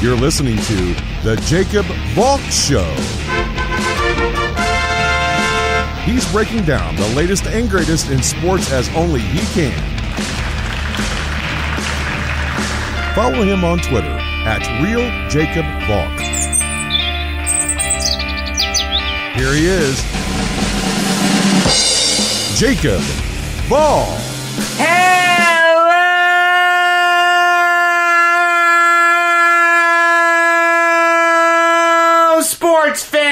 You're listening to The Jacob Valk Show. He's breaking down the latest and greatest in sports as only he can. Follow him on Twitter at RealJacobValk. Here he is, Jacob Valk. Hello, sports fans!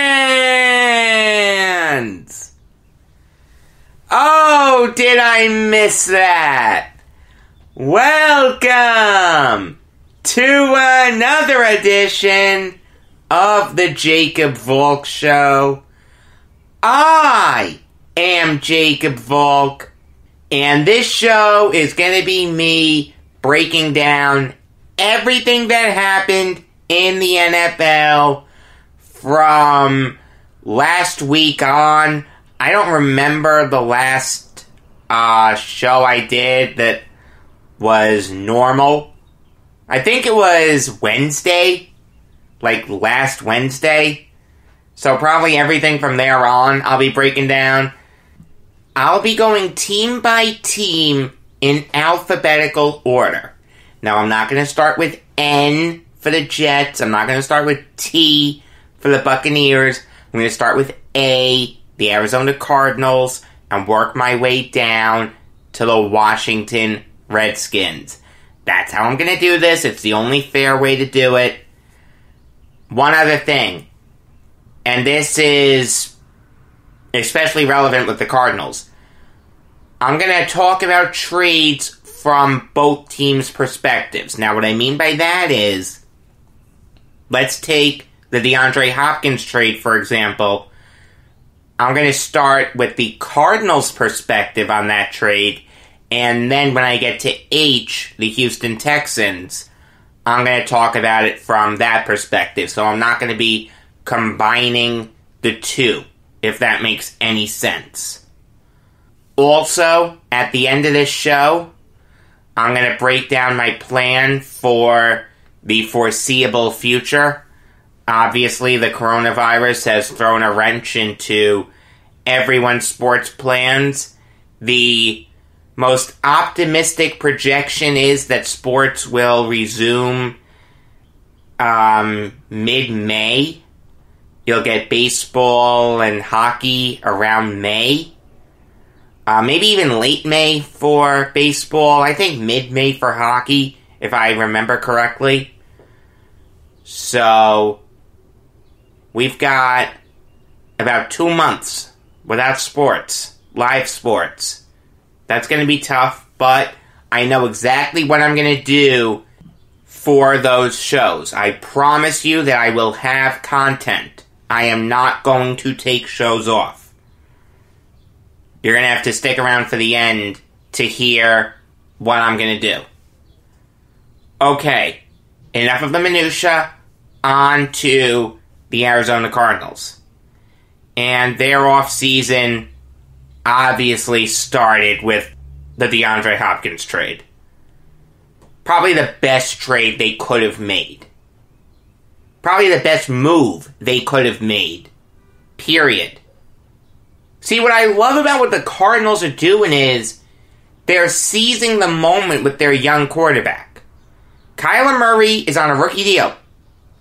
Oh, did I miss that? Welcome to another edition of the Jacob Valk Show. I am Jacob Valk, and this show is going to be me breaking down everything that happened in the NFL from last week on. I don't remember the last show I did that was normal. I think it was Wednesday, like last Wednesday. So probably everything from there on I'll be breaking down. I'll be going team by team in alphabetical order. Now I'm not going to start with N for the Jets. I'm not going to start with T for the Buccaneers. I'm going to start with A, the Arizona Cardinals, and work my way down to the Washington Redskins. That's how I'm going to do this. It's the only fair way to do it. One other thing, and this is especially relevant with the Cardinals. I'm going to talk about trades from both teams' perspectives. Now, what I mean by that is, let's take the DeAndre Hopkins trade, for example. I'm going to start with the Cardinals' perspective on that trade, and then when I get to H, the Houston Texans, I'm going to talk about it from that perspective. So I'm not going to be combining the two, if that makes any sense. Also, at the end of this show, I'm going to break down my plan for the foreseeable future. Obviously, the coronavirus has thrown a wrench into everyone's sports plans. The most optimistic projection is that sports will resume mid-May. You'll get baseball and hockey around May. Maybe even late May for baseball. I think mid-May for hockey, if I remember correctly. So, we've got about 2 months without sports. Live sports. That's going to be tough, but I know exactly what I'm going to do for those shows. I promise you that I will have content. I am not going to take shows off. You're going to have to stick around for the end to hear what I'm going to do. Okay, enough of the minutia. On to the Arizona Cardinals. And their off-season obviously started with the DeAndre Hopkins trade. Probably the best trade they could have made. Probably the best move they could have made. Period. See, what I love about what the Cardinals are doing is they're seizing the moment with their young quarterback. Kyler Murray is on a rookie deal.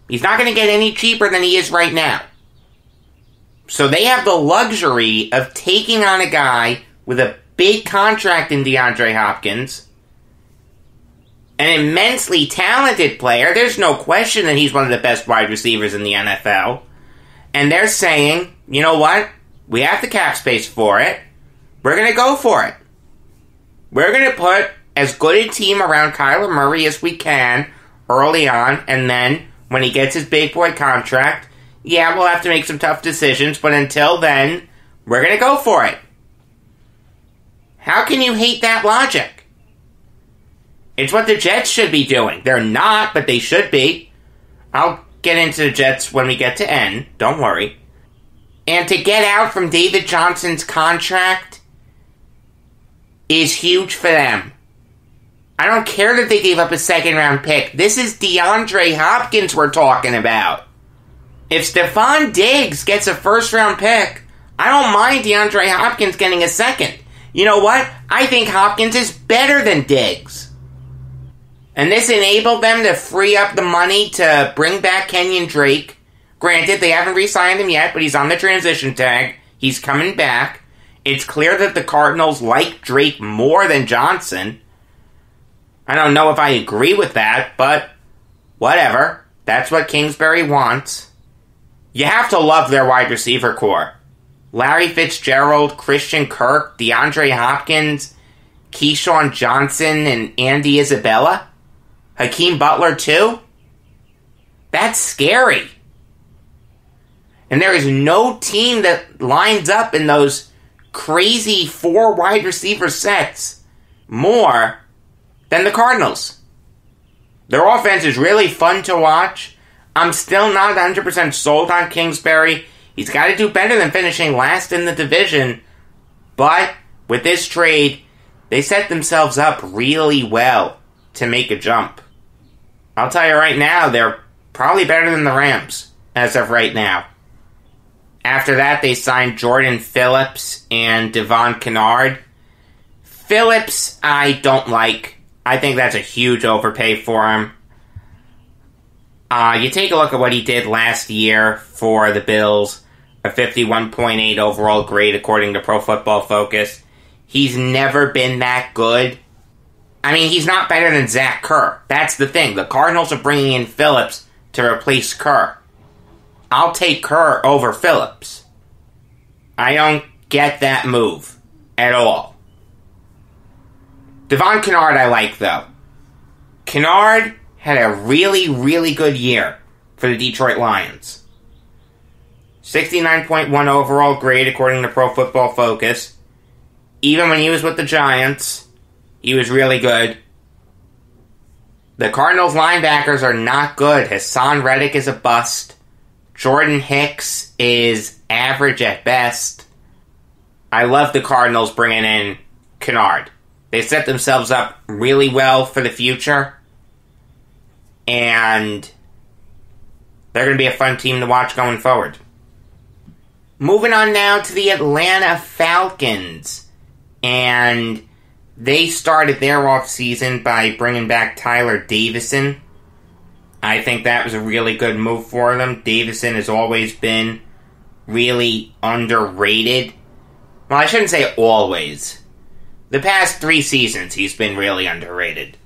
He's not going to get any cheaper than he is right now. So they have the luxury of taking on a guy with a big contract in DeAndre Hopkins, an immensely talented player. There's no question that he's one of the best wide receivers in the NFL. And they're saying, you know what? We have the cap space for it. We're going to go for it. We're going to put as good a team around Kyler Murray as we can early on, and then when he gets his big boy contract, yeah, we'll have to make some tough decisions, but until then, we're going to go for it. How can you hate that logic? It's what the Jets should be doing. They're not, but they should be. I'll get into the Jets when we get to N. Don't worry. And to get out from David Johnson's contract is huge for them. I don't care that they gave up a second-round pick. This is DeAndre Hopkins we're talking about. If Stephon Diggs gets a first-round pick, I don't mind DeAndre Hopkins getting a second. You know what? I think Hopkins is better than Diggs. And this enabled them to free up the money to bring back Kenyon Drake. Granted, they haven't re-signed him yet, but he's on the transition tag. He's coming back. It's clear that the Cardinals like Drake more than Johnson. I don't know if I agree with that, but whatever. That's what Kingsbury wants. You have to love their wide receiver core. Larry Fitzgerald, Christian Kirk, DeAndre Hopkins, Keyshawn Johnson, and Andy Isabella. Hakeem Butler, too? That's scary. And there is no team that lines up in those crazy 4 wide receiver sets more than the Cardinals. Their offense is really fun to watch. I'm still not 100% sold on Kingsbury. He's got to do better than finishing last in the division. But with this trade, they set themselves up really well to make a jump. I'll tell you right now, they're probably better than the Rams as of right now. After that, they signed Jordan Phillips and Devon Kennard. Phillips, I don't like. I think that's a huge overpay for him. You take a look at what he did last year for the Bills, a 51.8 overall grade according to Pro Football Focus. He's never been that good. I mean, he's not better than Zach Kerr. That's the thing. The Cardinals are bringing in Phillips to replace Kerr. I'll take Kerr over Phillips. I don't get that move at all. Devon Kennard I like, though. Kennard had a really, really good year for the Detroit Lions. 69.1 overall grade according to Pro Football Focus. Even when he was with the Giants, he was really good. The Cardinals linebackers are not good. Hassan Reddick is a bust. Jordan Hicks is average at best. I love the Cardinals bringing in Kennard. They set themselves up really well for the future. And they're going to be a fun team to watch going forward. Moving on now to the Atlanta Falcons. And they started their offseason by bringing back Tyler Davison. I think that was a really good move for them. Davison has always been really underrated. Well, I shouldn't say always. The past 3 seasons, he's been really underrated.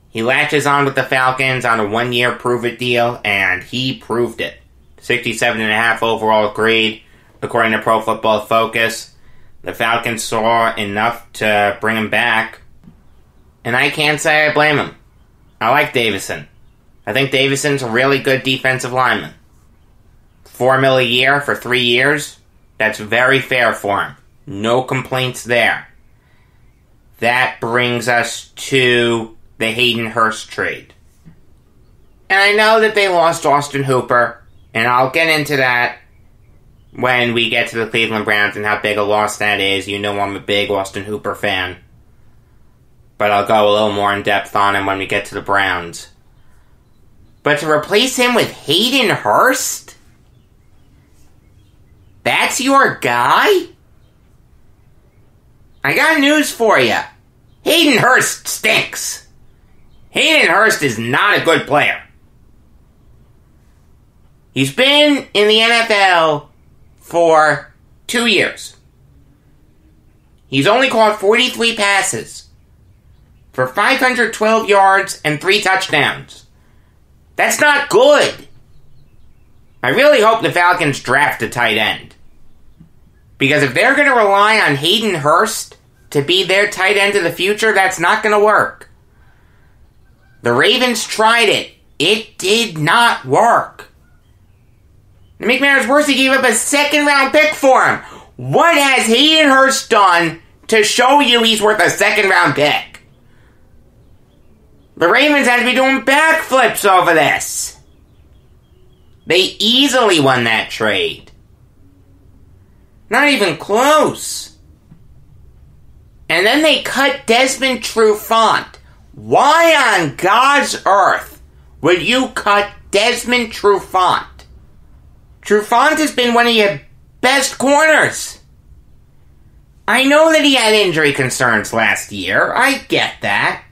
He latches on with the Falcons on a 1-year prove-it deal, and he proved it. 67.5 overall grade, according to Pro Football Focus. The Falcons saw enough to bring him back, and I can't say I blame him. I like Davison. I think Davison's a really good defensive lineman. $4 million a year for 3 years, that's very fair for him. No complaints there. That brings us to the Hayden Hurst trade. And I know that they lost Austin Hooper, and I'll get into that when we get to the Cleveland Browns and how big a loss that is. You know I'm a big Austin Hooper fan. But I'll go a little more in depth on him when we get to the Browns. But to replace him with Hayden Hurst? That's your guy? I got news for you. Hayden Hurst stinks. Hayden Hurst is not a good player. He's been in the NFL for 2 years. He's only caught 43 passes for 512 yards and 3 touchdowns. That's not good. I really hope the Falcons draft a tight end. Because if they're going to rely on Hayden Hurst to be their tight end of the future, that's not going to work. The Ravens tried it. It did not work. To make matters worse, he gave up a second-round pick for him. What has Hayden Hurst done to show you he's worth a second-round pick? The Ravens had to be doing backflips over this. They easily won that trade. Not even close. And then they cut Desmond Trufant. why on God's earth would you cut Desmond Trufant? Trufant has been one of your best corners. I know that he had injury concerns last year. I get that.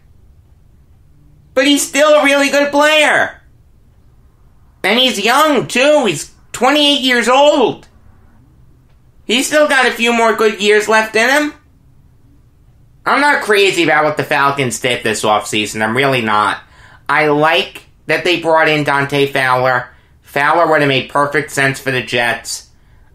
But he's still a really good player. And he's young, too. He's 28 years old. He's still got a few more good years left in him. I'm not crazy about what the Falcons did this offseason. I'm really not. I like that they brought in Dante Fowler. Fowler would have made perfect sense for the Jets.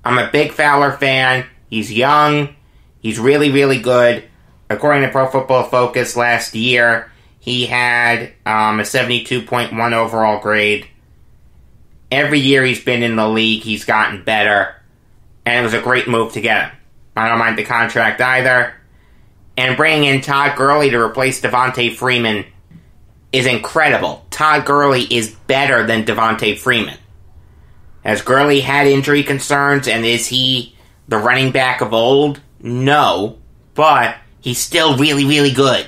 I'm a big Fowler fan. He's young. He's really, really good. According to Pro Football Focus last year, he had a 72.1 overall grade. Every year he's been in the league, he's gotten better. And it was a great move to get him. I don't mind the contract either. And bringing in Todd Gurley to replace Devontae Freeman is incredible. Todd Gurley is better than Devontae Freeman. Has Gurley had injury concerns, and is he the running back of old? No, but he's still really, really good.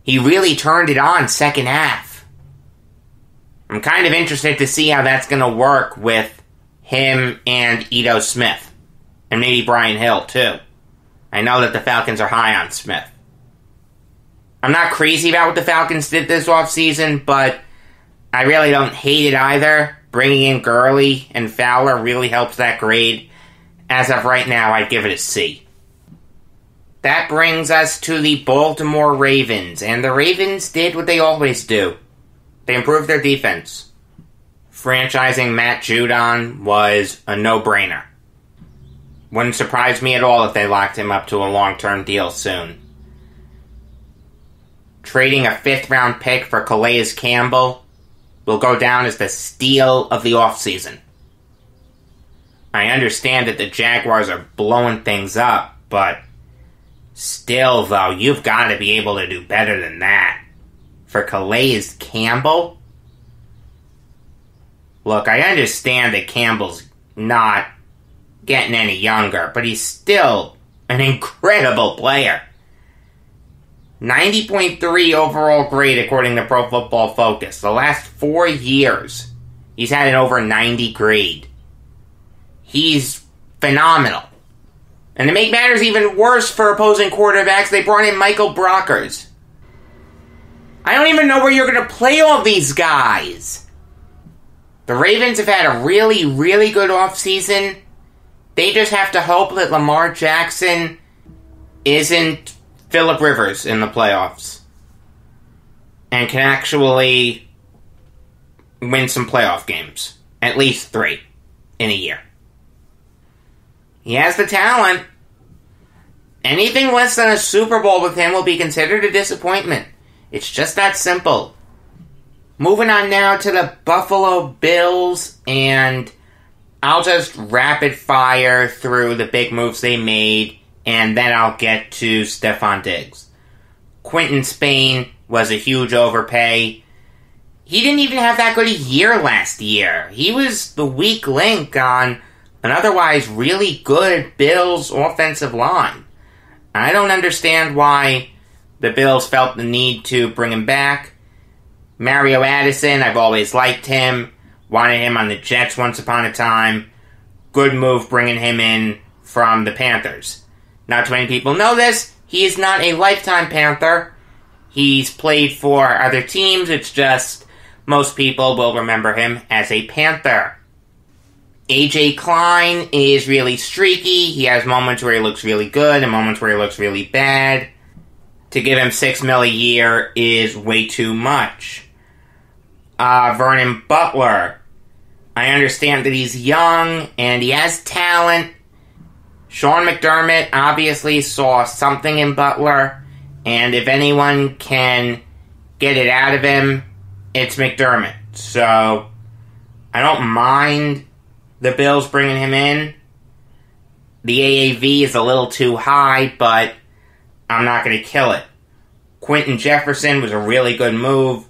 He really turned it on second half. I'm kind of interested to see how that's going to work with him and Ito Smith. And maybe Brian Hill, too. I know that the Falcons are high on Smith. I'm not crazy about what the Falcons did this offseason, but I really don't hate it either. Bringing in Gurley and Fowler really helps that grade. As of right now, I'd give it a C. That brings us to the Baltimore Ravens, and the Ravens did what they always do. They improved their defense. Franchising Matt Judon was a no-brainer. Wouldn't surprise me at all if they locked him up to a long-term deal soon. Trading a 5th-round pick for Calais Campbell will go down as the steal of the offseason. I understand that the Jaguars are blowing things up, but still, though, you've got to be able to do better than that. For Calais Campbell? Look, I understand that Campbell's not getting any younger, but he's still an incredible player. 90.3 overall grade according to Pro Football Focus. The last 4 years, he's had an over 90 grade. He's phenomenal. And to make matters even worse for opposing quarterbacks, they brought in Michael Brockers. I don't even know where you're going to play all these guys. The Ravens have had a really, really good offseason. They just have to hope that Lamar Jackson isn't Phillip Rivers in the playoffs and can actually win some playoff games. At least 3 in a year. He has the talent. Anything less than a Super Bowl with him will be considered a disappointment. It's just that simple. Moving on now to the Buffalo Bills, and I'll just rapid fire through the big moves they made, and then I'll get to Stephon Diggs. Quentin Spain was a huge overpay. He didn't even have that good a year last year. He was the weak link on an otherwise really good Bills offensive line. I don't understand why the Bills felt the need to bring him back. Mario Addison, I've always liked him. Wanted him on the Jets once upon a time. Good move bringing him in from the Panthers. Not too many people know this. He is not a lifetime Panther. He's played for other teams. It's just most people will remember him as a Panther. AJ Klein is really streaky. He has moments where he looks really good and moments where he looks really bad. To give him $6 million a year is way too much. Vernon Butler. I understand that he's young and he has talent. Sean McDermott obviously saw something in Butler, and if anyone can get it out of him, it's McDermott. So, I don't mind the Bills bringing him in. The AAV is a little too high, but I'm not going to kill it. Quentin Jefferson was a really good move.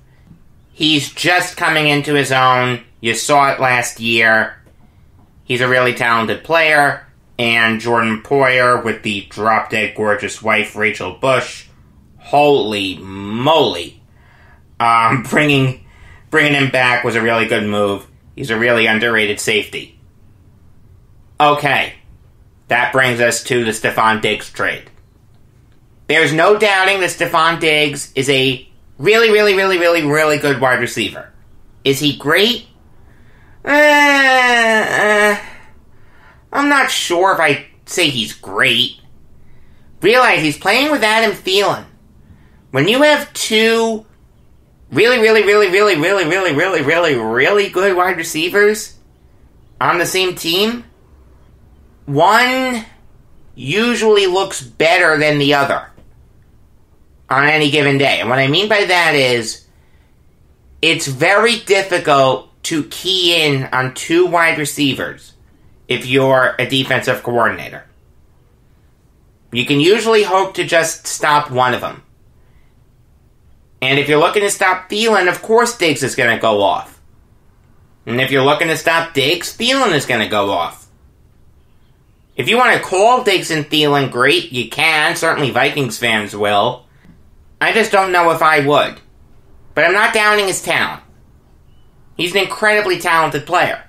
He's just coming into his own. You saw it last year. He's a really talented player. And Jordan Poyer with the drop-dead gorgeous wife, Rachel Bush. holy moly. Bringing him back was a really good move. He's a really underrated safety. Okay, that brings us to the Stephon Diggs trade. There's no doubting that Stephon Diggs is a really, really, really, really, really good wide receiver. Is he great? I'm not sure if I say he's great. Realize he's playing with Adam Thielen. When you have two really, really, really, really, really, really, really, really, really good wide receivers on the same team, one usually looks better than the other on any given day. And what I mean by that is, it's very difficult to key in on two wide receivers if you're a defensive coordinator. You can usually hope to just stop one of them. And if you're looking to stop Thielen, of course Diggs is going to go off. And if you're looking to stop Diggs, Thielen is going to go off. If you want to call Diggs and Thielen great, you can. Certainly Vikings fans will. I just don't know if I would. But I'm not downing his talent. He's an incredibly talented player.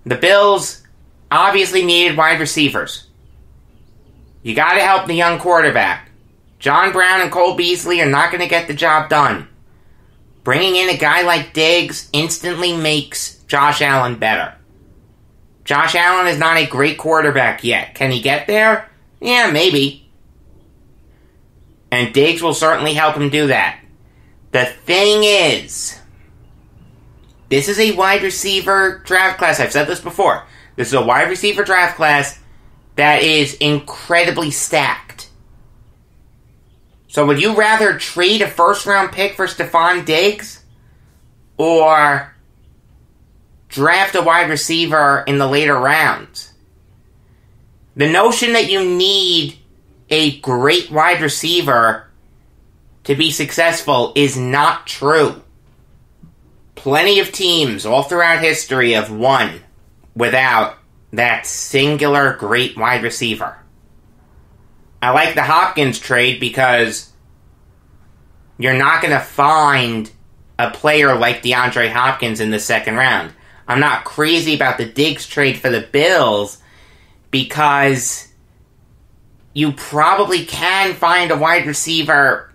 The Bills obviously needed wide receivers. You gotta help the young quarterback. John Brown and Cole Beasley are not going to get the job done. Bringing in a guy like Diggs instantly makes Josh Allen better. Josh Allen is not a great quarterback yet. Can he get there? Yeah, maybe. And Diggs will certainly help him do that. The thing is, this is a wide receiver draft class. I've said this before. This is a wide receiver draft class that is incredibly stacked. So would you rather trade a first-round pick for Stephon Diggs or draft a wide receiver in the later rounds? The notion that you need a great wide receiver to be successful is not true. Plenty of teams all throughout history have won without that singular great wide receiver. I like the Hopkins trade because you're not going to find a player like DeAndre Hopkins in the second round. I'm not crazy about the Diggs trade for the Bills because you probably can find a wide receiver,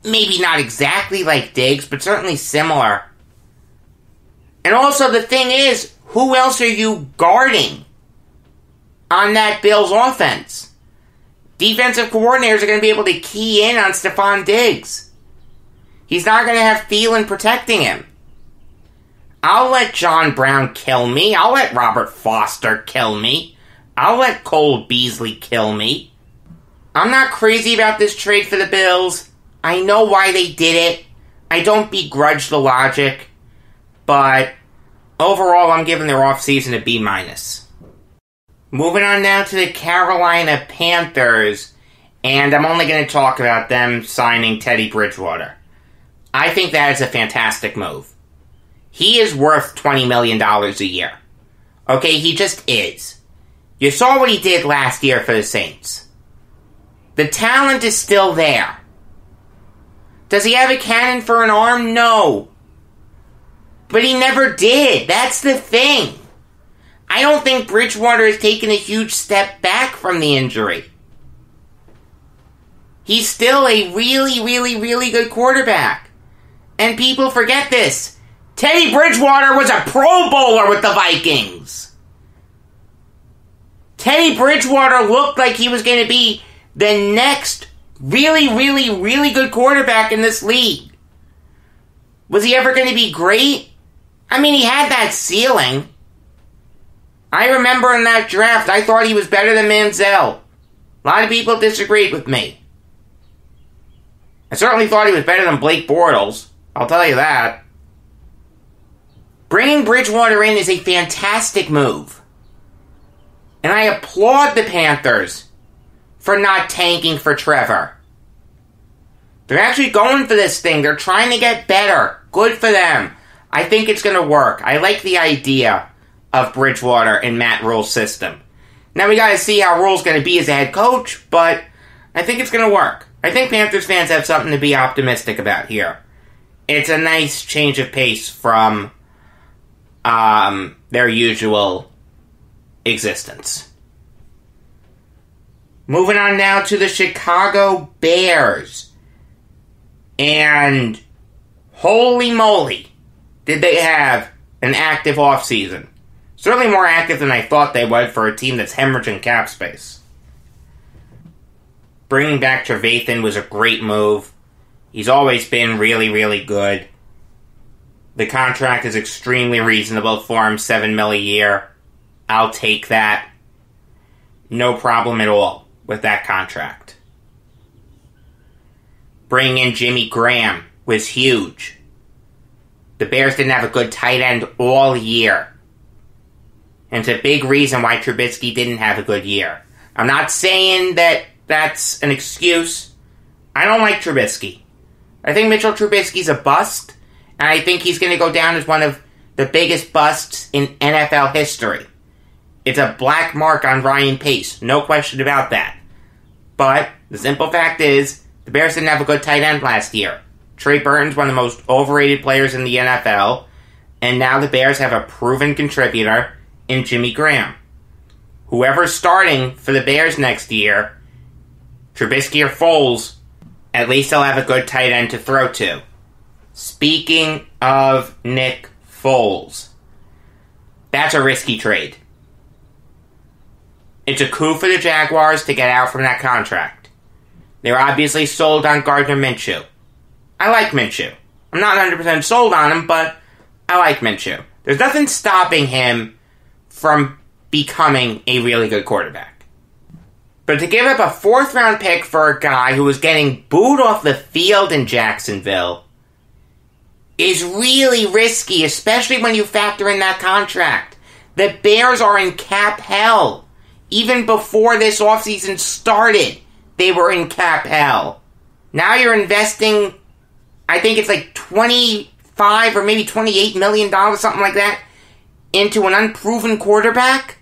maybe not exactly like Diggs, but certainly similar. And also the thing is, who else are you guarding on that Bills offense? Defensive coordinators are going to be able to key in on Stephon Diggs. He's not going to have Thielen protecting him. I'll let John Brown kill me. I'll let Robert Foster kill me. I'll let Cole Beasley kill me. I'm not crazy about this trade for the Bills. I know why they did it. I don't begrudge the logic. But overall, I'm giving their offseason a B-. Moving on now to the Carolina Panthers, and I'm only going to talk about them signing Teddy Bridgewater. I think that is a fantastic move. He is worth $20 million a year. Okay, he just is. You saw what he did last year for the Saints. The talent is still there. Does he have a cannon for an arm? No. But he never did. That's the thing. I don't think Bridgewater has taken a huge step back from the injury. He's still a really, really, really good quarterback. And people forget this. Teddy Bridgewater was a Pro Bowler with the Vikings. Teddy Bridgewater looked like he was going to be the next really, really, really good quarterback in this league. Was he ever going to be great? I mean, he had that ceiling. I remember in that draft, I thought he was better than Manziel. A lot of people disagreed with me. I certainly thought he was better than Blake Bortles. I'll tell you that. Bringing Bridgewater in is a fantastic move. And I applaud the Panthers for not tanking for Trevor. They're actually going for this thing. They're trying to get better. Good for them. I think it's going to work. I like the idea of Bridgewater in Matt Rule's system. Now we got to see how Rule's going to be as a head coach, but I think it's going to work. I think Panthers fans have something to be optimistic about here. It's a nice change of pace from their usual existence. Moving on now to the Chicago Bears. And holy moly, did they have an active offseason. Certainly more active than I thought they would for a team that's hemorrhaging cap space. Bringing back Trevathan was a great move. He's always been really, really good. The contract is extremely reasonable for him, $7 million a year. I'll take that. No problem at all with that contract. Bringing in Jimmy Graham was huge. The Bears didn't have a good tight end all year. And it's a big reason why Trubisky didn't have a good year. I'm not saying that that's an excuse. I don't like Trubisky. I think Mitchell Trubisky's a bust, and I think he's going to go down as one of the biggest busts in NFL history. It's a black mark on Ryan Pace, no question about that. But the simple fact is, the Bears didn't have a good tight end last year. Trey Burton's one of the most overrated players in the NFL, and now the Bears have a proven contributor in Jimmy Graham. Whoever's starting for the Bears next year, Trubisky or Foles, at least they'll have a good tight end to throw to. Speaking of Nick Foles, that's a risky trade. It's a coup for the Jaguars to get out from that contract. They're obviously sold on Gardner Minshew. I like Minshew. I'm not 100% sold on him, but I like Minshew. There's nothing stopping him from becoming a really good quarterback. But to give up a 4th round pick for a guy who was getting booed off the field in Jacksonville is really risky, especially when you factor in that contract. The Bears are in cap hell. Even before this offseason started, they were in cap hell. Now you're investing, I think it's like $25 or maybe $28 million, something like that, into an unproven quarterback?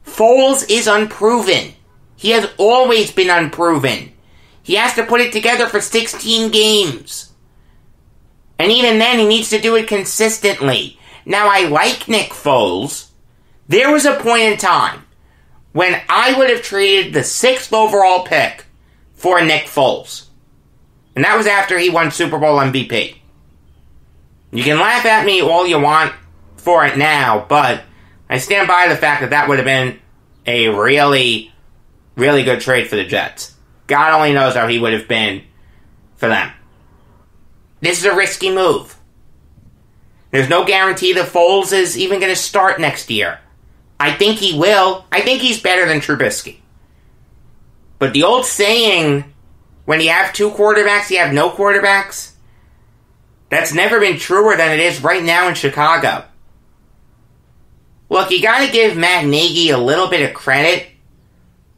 Foles is unproven. He has always been unproven. He has to put it together for 16 games. And even then, he needs to do it consistently. Now, I like Nick Foles. There was a point in time when I would have traded the 6th overall pick for Nick Foles. And that was after he won Super Bowl MVP. You can laugh at me all you want for it now, but I stand by the fact that that would have been a really, really good trade for the Jets. God only knows how he would have been for them. This is a risky move. There's no guarantee that Foles is even going to start next year. I think he will. I think he's better than Trubisky. But the old saying, when you have 2 quarterbacks, you have no quarterbacks, that's never been truer than it is right now in Chicago. Look, you gotta give Matt Nagy a little bit of credit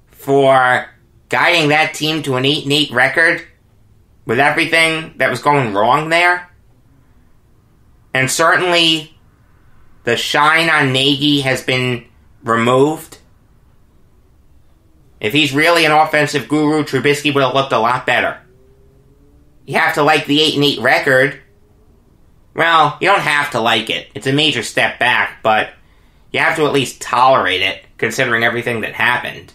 for guiding that team to an 8-8 record with everything that was going wrong there. And certainly, the shine on Nagy has been removed. If he's really an offensive guru, Trubisky would have looked a lot better. You have to like the 8-8 record. Well, you don't have to like it. It's a major step back, but you have to at least tolerate it, considering everything that happened.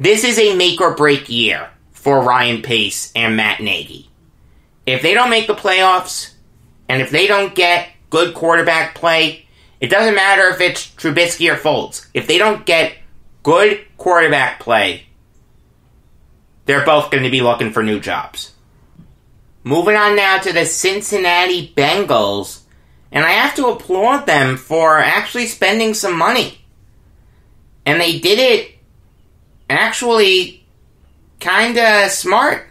This is a make-or-break year for Ryan Pace and Matt Nagy. If they don't make the playoffs, and if they don't get good quarterback play, it doesn't matter if it's Trubisky or Foles. If they don't get good quarterback play, they're both going to be looking for new jobs. Moving on now to the Cincinnati Bengals, and I have to applaud them for actually spending some money. And they did it actually kinda smart.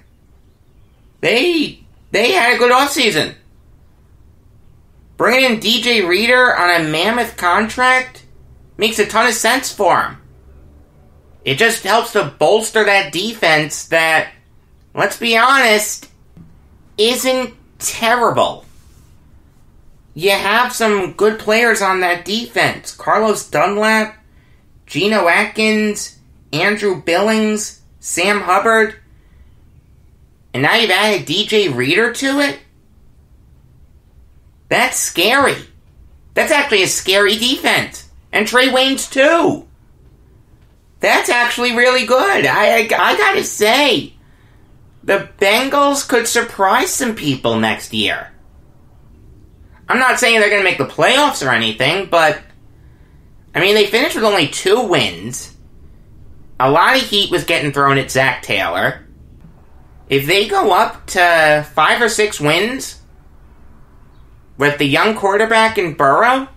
They had a good offseason. Bringing in DJ Reader on a mammoth contract makes a ton of sense for him. It just helps to bolster that defense that, let's be honest, isn't terrible. You have some good players on that defense. Carlos Dunlap, Geno Atkins, Andrew Billings, Sam Hubbard, and now you've added DJ Reader to it? That's scary. That's actually a scary defense. And Trey Waynes too. That's actually really good. I gotta say, the Bengals could surprise some people next year. I'm not saying they're going to make the playoffs or anything, but, I mean, they finished with only 2 wins. A lot of heat was getting thrown at Zach Taylor. If they go up to 5 or 6 wins with the young quarterback in Burrow,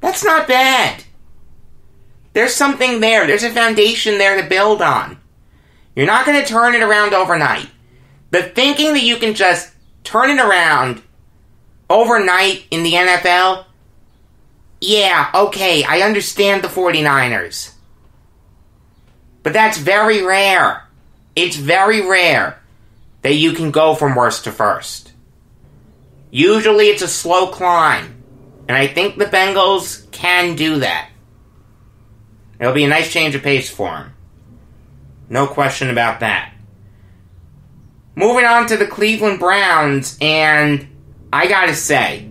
that's not bad. There's something there. There's a foundation there to build on. You're not going to turn it around overnight. But thinking that you can just turn it around overnight in the NFL, yeah, okay, I understand the 49ers. But that's very rare. It's very rare that you can go from worst to first. Usually it's a slow climb. And I think the Bengals can do that. It'll be a nice change of pace for them. No question about that. Moving on to the Cleveland Browns, and I gotta say,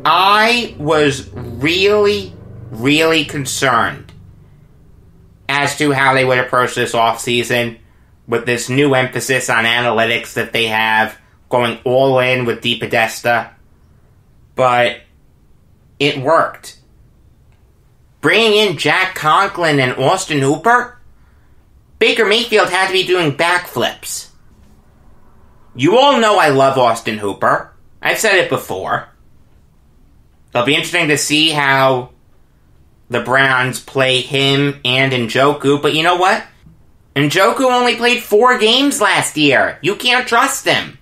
I was really, really concerned as to how they would approach this offseason with this new emphasis on analytics that they have, going all in with DePodesta. But it worked. Bringing in Jack Conklin and Austin Hooper, Baker Mayfield had to be doing backflips. You all know I love Austin Hooper. I've said it before. It'll be interesting to see how the Browns play him and Njoku, but you know what? Njoku only played 4 games last year. You can't trust him.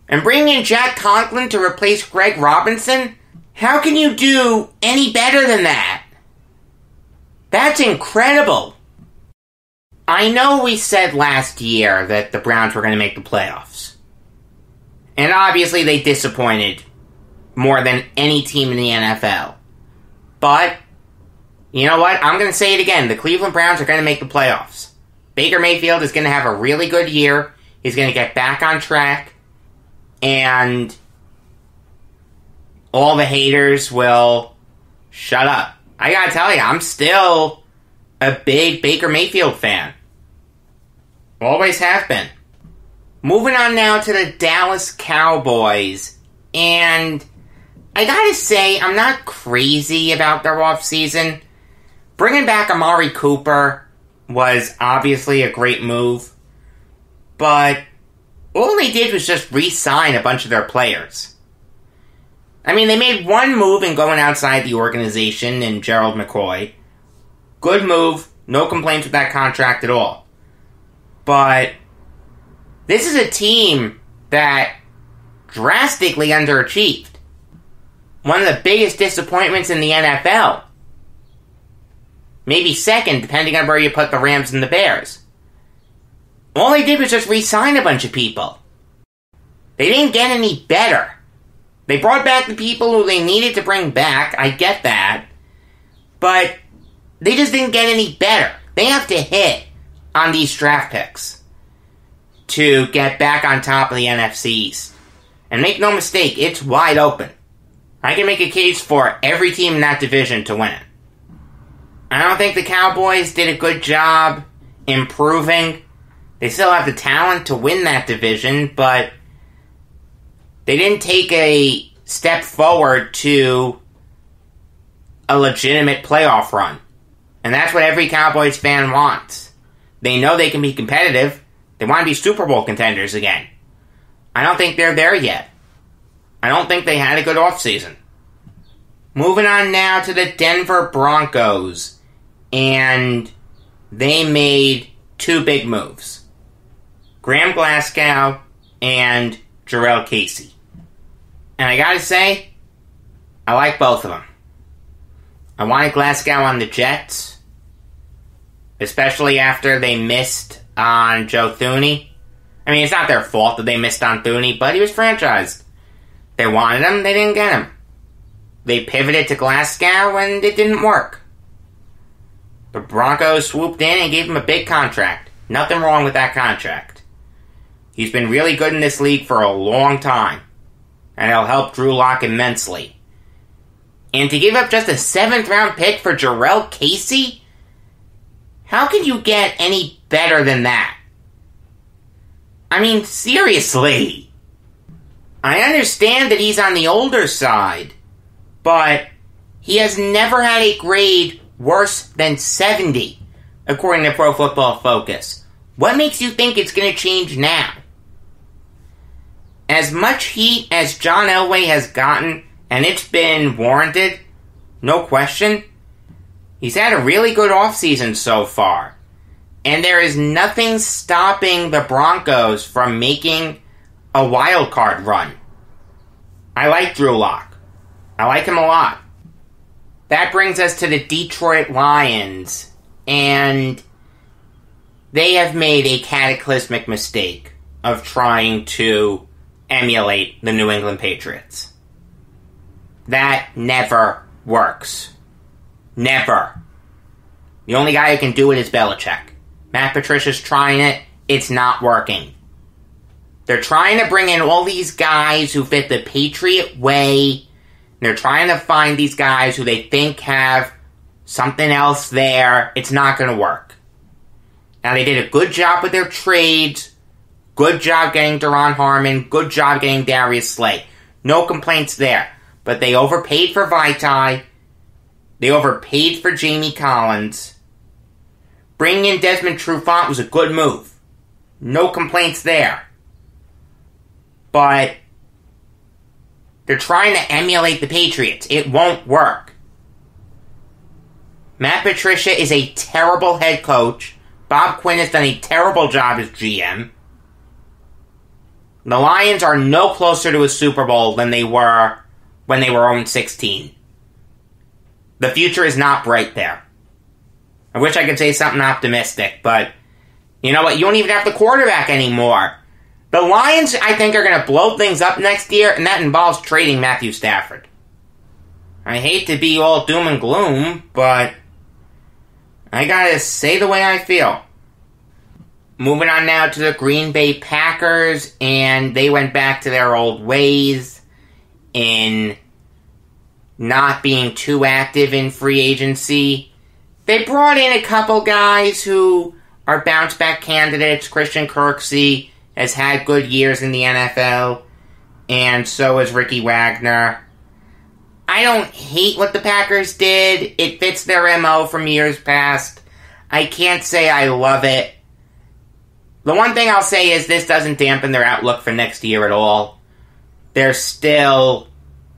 And bringing in Jack Conklin to replace Greg Robinson, how can you do any better than that? That's incredible. I know we said last year that the Browns were going to make the playoffs. And obviously they disappointed more than any team in the NFL. But, you know what? I'm going to say it again. The Cleveland Browns are going to make the playoffs. Baker Mayfield is going to have a really good year. He's going to get back on track. And all the haters will shut up. I gotta tell you, I'm still a big Baker Mayfield fan. Always have been. Moving on now to the Dallas Cowboys. And I gotta say, I'm not crazy about their offseason. Bringing back Amari Cooper was obviously a great move. But all they did was just re-sign a bunch of their players. I mean, they made one move in going outside the organization in Gerald McCoy. Good move. No complaints with that contract at all. But this is a team that drastically underachieved. One of the biggest disappointments in the NFL. Maybe second, depending on where you put the Rams and the Bears. All they did was just re-sign a bunch of people. They didn't get any better. They brought back the people who they needed to bring back, I get that. But they just didn't get any better. They have to hit on these draft picks to get back on top of the NFC East. And make no mistake, it's wide open. I can make a case for every team in that division to win it. I don't think the Cowboys did a good job improving. They still have the talent to win that division, but they didn't take a step forward to a legitimate playoff run. And that's what every Cowboys fan wants. They know they can be competitive. They want to be Super Bowl contenders again. I don't think they're there yet. I don't think they had a good offseason. Moving on now to the Denver Broncos. And they made 2 big moves. Graham Glasgow and Jarrell Casey. And I gotta say, I like both of them. I wanted Glasgow on the Jets, especially after they missed on Joe Thuney. I mean, it's not their fault that they missed on Thuney, but he was franchised. They wanted him, they didn't get him. They pivoted to Glasgow, and it didn't work. The Broncos swooped in and gave him a big contract. Nothing wrong with that contract. He's been really good in this league for a long time. And it'll help Drew Lock immensely. And to give up just a 7th round pick for Jarrell Casey? How can you get any better than that? I mean, seriously. I understand that he's on the older side, but he has never had a grade worse than 70, according to Pro Football Focus. What makes you think it's going to change now? As much heat as John Elway has gotten, and it's been warranted, no question, he's had a really good offseason so far. And there is nothing stopping the Broncos from making a wild card run. I like Drew Lock. I like him a lot. That brings us to the Detroit Lions, and they have made a cataclysmic mistake of trying to emulate the New England Patriots. That never works. Never. The only guy who can do it is Belichick. Matt Patricia's trying it. It's not working. They're trying to bring in all these guys who fit the Patriot way. They're trying to find these guys who they think have something else there. It's not going to work. Now, they did a good job with their trades. Good job getting Duron Harmon. Good job getting Darius Slay. No complaints there. But they overpaid for Vaitai. They overpaid for Jamie Collins. Bringing in Desmond Trufant was a good move. No complaints there. But they're trying to emulate the Patriots. It won't work. Matt Patricia is a terrible head coach. Bob Quinn has done a terrible job as GM. The Lions are no closer to a Super Bowl than they were when they were 0-16. The future is not bright there. I wish I could say something optimistic, but you know what? You don't even have the quarterback anymore. The Lions, I think, are going to blow things up next year, and that involves trading Matthew Stafford. I hate to be all doom and gloom, but I gotta say the way I feel. Moving on now to the Green Bay Packers, and they went back to their old ways in not being too active in free agency. They brought in a couple guys who are bounce-back candidates. Christian Kirksey has had good years in the NFL, and so has Ricky Wagner. I don't hate what the Packers did. It fits their MO from years past. I can't say I love it. The one thing I'll say is this doesn't dampen their outlook for next year at all. They're still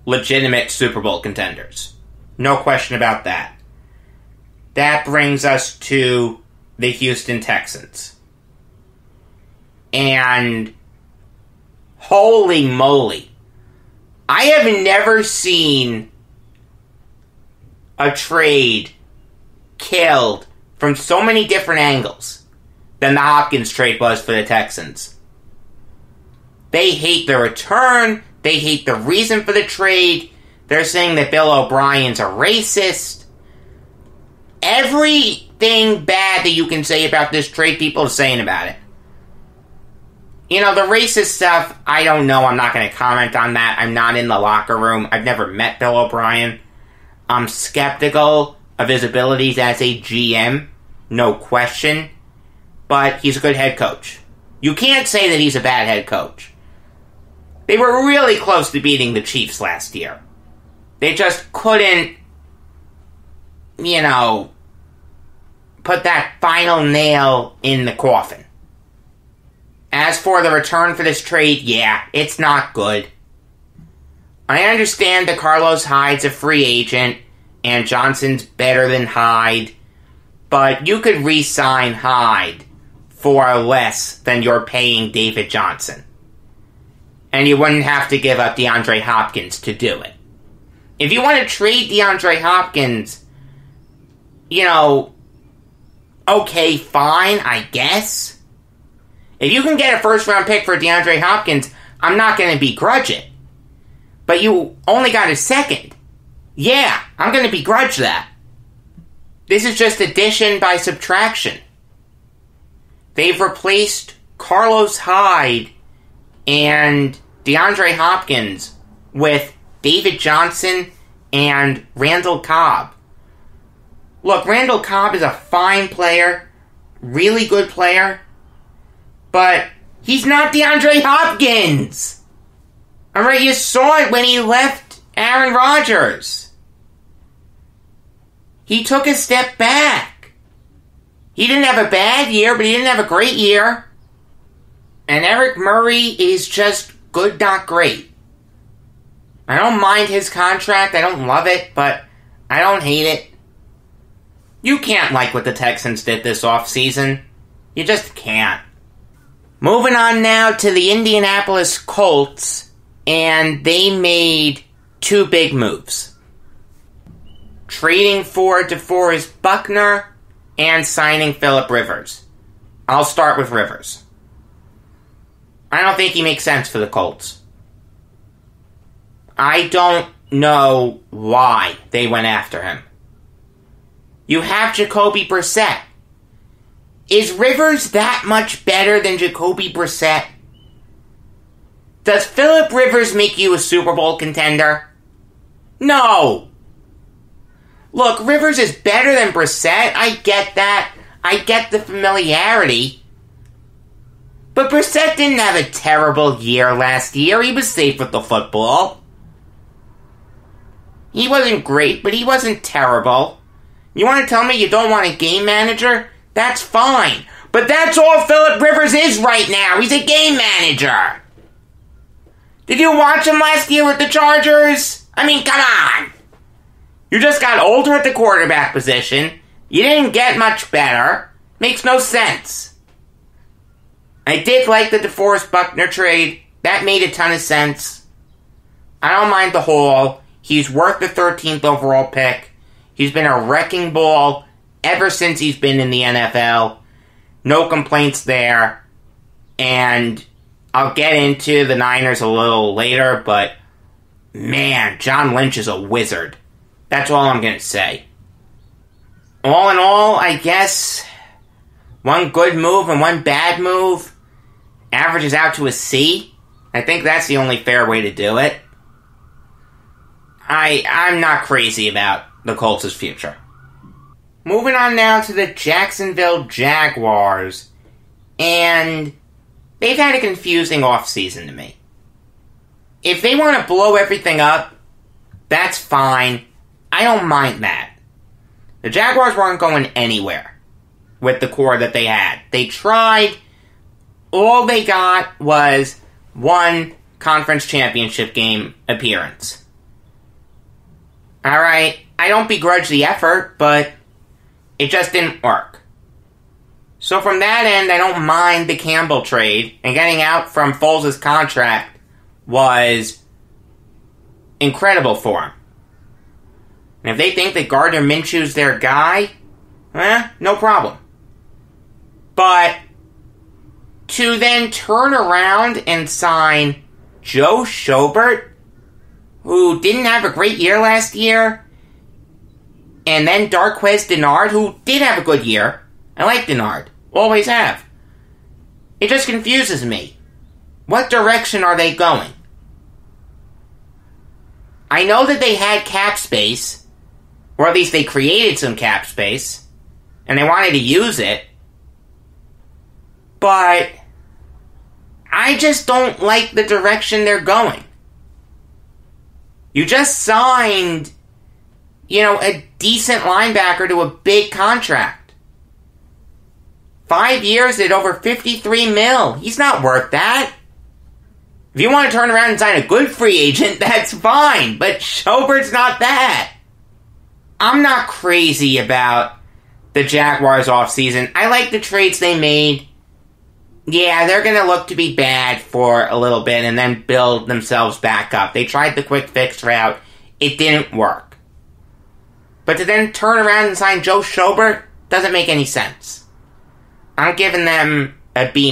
legitimate Super Bowl contenders. No question about that. That brings us to the Houston Texans. And holy moly, I have never seen a trade killed from so many different angles than the Hopkins trade was for the Texans. They hate the return. They hate the reason for the trade. They're saying that Bill O'Brien's a racist. Everything bad that you can say about this trade, people are saying about it. You know, the racist stuff, I don't know. I'm not going to comment on that. I'm not in the locker room. I've never met Bill O'Brien. I'm skeptical of his abilities as a GM. No question. But he's a good head coach. You can't say that he's a bad head coach. They were really close to beating the Chiefs last year. They just couldn't, you know, put that final nail in the coffin. As for the return for this trade, yeah, it's not good. I understand that Carlos Hyde's a free agent, and Johnson's better than Hyde, but you could re-sign Hyde for less than you're paying David Johnson. And you wouldn't have to give up DeAndre Hopkins to do it. If you want to trade DeAndre Hopkins, you know, okay, fine, I guess. If you can get a first-round pick for DeAndre Hopkins, I'm not going to begrudge it. But you only got a second. Yeah, I'm going to begrudge that. This is just addition by subtraction. They've replaced Carlos Hyde and DeAndre Hopkins with David Johnson and Randall Cobb. Look, Randall Cobb is a fine player, really good player, but he's not DeAndre Hopkins. Alright, you saw it when he left Aaron Rodgers. He took a step back. He didn't have a bad year, but he didn't have a great year. And Eric Murray is just good, not great. I don't mind his contract. I don't love it, but I don't hate it. You can't like what the Texans did this offseason. You just can't. Moving on now to the Indianapolis Colts, and they made two big moves. Trading for DeForest Buckner and signing Phillip Rivers. I'll start with Rivers. I don't think he makes sense for the Colts. I don't know why they went after him. You have Jacoby Brissett. Is Rivers that much better than Jacoby Brissett? Does Phillip Rivers make you a Super Bowl contender? No! Look, Rivers is better than Brissett. I get that. I get the familiarity. But Brissett didn't have a terrible year last year. He was safe with the football. He wasn't great, but he wasn't terrible. You want to tell me you don't want a game manager? That's fine. But that's all Phillip Rivers is right now. He's a game manager. Did you watch him last year with the Chargers? I mean, come on. You just got older at the quarterback position. You didn't get much better. Makes no sense. I did like the DeForest Buckner trade. That made a ton of sense. I don't mind the haul. He's worth the 13th overall pick. He's been a wrecking ball ever since he's been in the NFL. No complaints there. And I'll get into the Niners a little later, but man, John Lynch is a wizard. That's all I'm going to say. All in all, I guess one good move and one bad move averages out to a C. I think that's the only fair way to do it. I'm not crazy about the Colts' future. Moving on now to the Jacksonville Jaguars. And they've had a confusing offseason to me. If they want to blow everything up, that's fine. I don't mind that. The Jaguars weren't going anywhere with the core that they had. They tried. All they got was one conference championship game appearance. Alright, I don't begrudge the effort, but it just didn't work. So from that end, I don't mind the Campbell trade, and getting out from Foles' contract was incredible for him. And if they think that Gardner Minshew's their guy, no problem. But to then turn around and sign Joe Schobert, who didn't have a great year last year, and then Darqueze Dennard, who did have a good year. I like Dennard. Always have. It just confuses me. What direction are they going? I know that they had cap space, or at least they created some cap space, and they wanted to use it, but I just don't like the direction they're going. You just signed, a decent linebacker to a big contract. 5 years at over $53 million. He's not worth that. If you want to turn around and sign a good free agent, that's fine, but Schobert's not that. I'm not crazy about the Jaguars offseason. I like the trades they made. Yeah, they're going to look to be bad for a little bit and then build themselves back up. They tried the quick fix route. It didn't work. But to then turn around and sign Joe Schobert doesn't make any sense. I'm giving them a B-.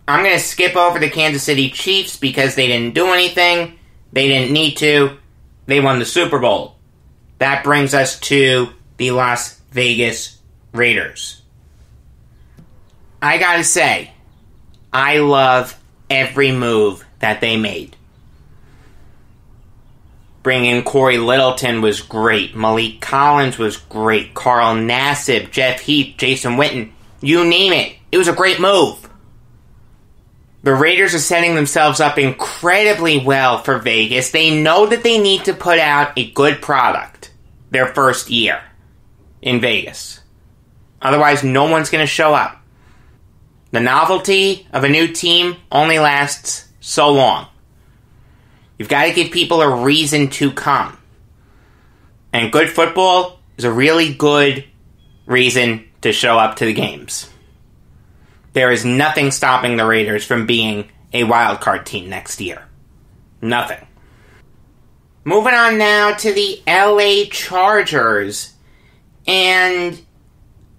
I'm going to skip over the Kansas City Chiefs because they didn't do anything. They didn't need to. They won the Super Bowl. That brings us to the Las Vegas Raiders. I gotta say, I love every move that they made. Bringing Corey Littleton was great. Malik Collins was great. Carl Nassib, Jeff Heath, Jason Witten. You name it. It was a great move. The Raiders are setting themselves up incredibly well for Vegas. They know that they need to put out a good product their first year in Vegas. Otherwise, no one's going to show up. The novelty of a new team only lasts so long. You've got to give people a reason to come. And good football is a really good reason to show up to the games. There is nothing stopping the Raiders from being a wildcard team next year. Nothing. Moving on now to the LA Chargers. And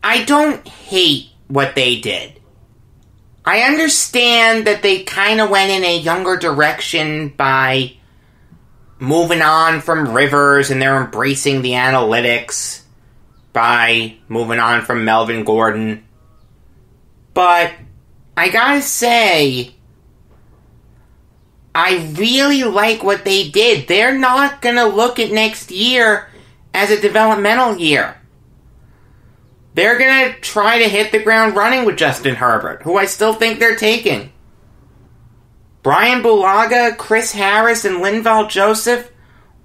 I don't hate what they did. I understand that they kind of went in a younger direction by moving on from Rivers, and they're embracing the analytics by moving on from Melvin Gordon. But I gotta say, I really like what they did. They're not gonna look at next year as a developmental year. They're going to try to hit the ground running with Justin Herbert, who I still think they're taking. Brian Bulaga, Chris Harris, and Linval Joseph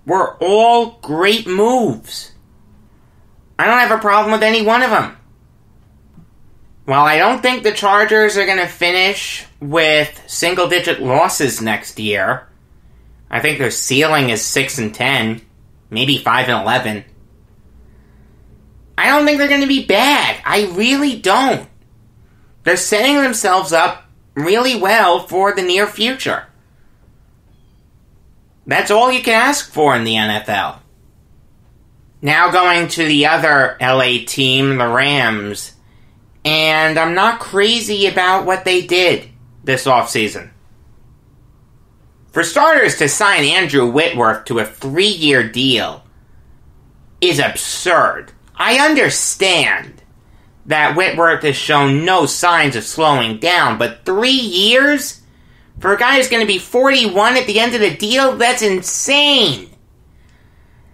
were all great moves. I don't have a problem with any one of them. While I don't think the Chargers are going to finish with single-digit losses next year, I think their ceiling is 6-10, maybe 5-11. I don't think they're going to be bad. I really don't. They're setting themselves up really well for the near future. That's all you can ask for in the NFL. Now going to the other LA team, the Rams. And I'm not crazy about what they did this offseason. For starters, to sign Andrew Whitworth to a 3-year deal is absurd. I understand that Whitworth has shown no signs of slowing down, but 3 years? For a guy who's going to be 41 at the end of the deal? That's insane!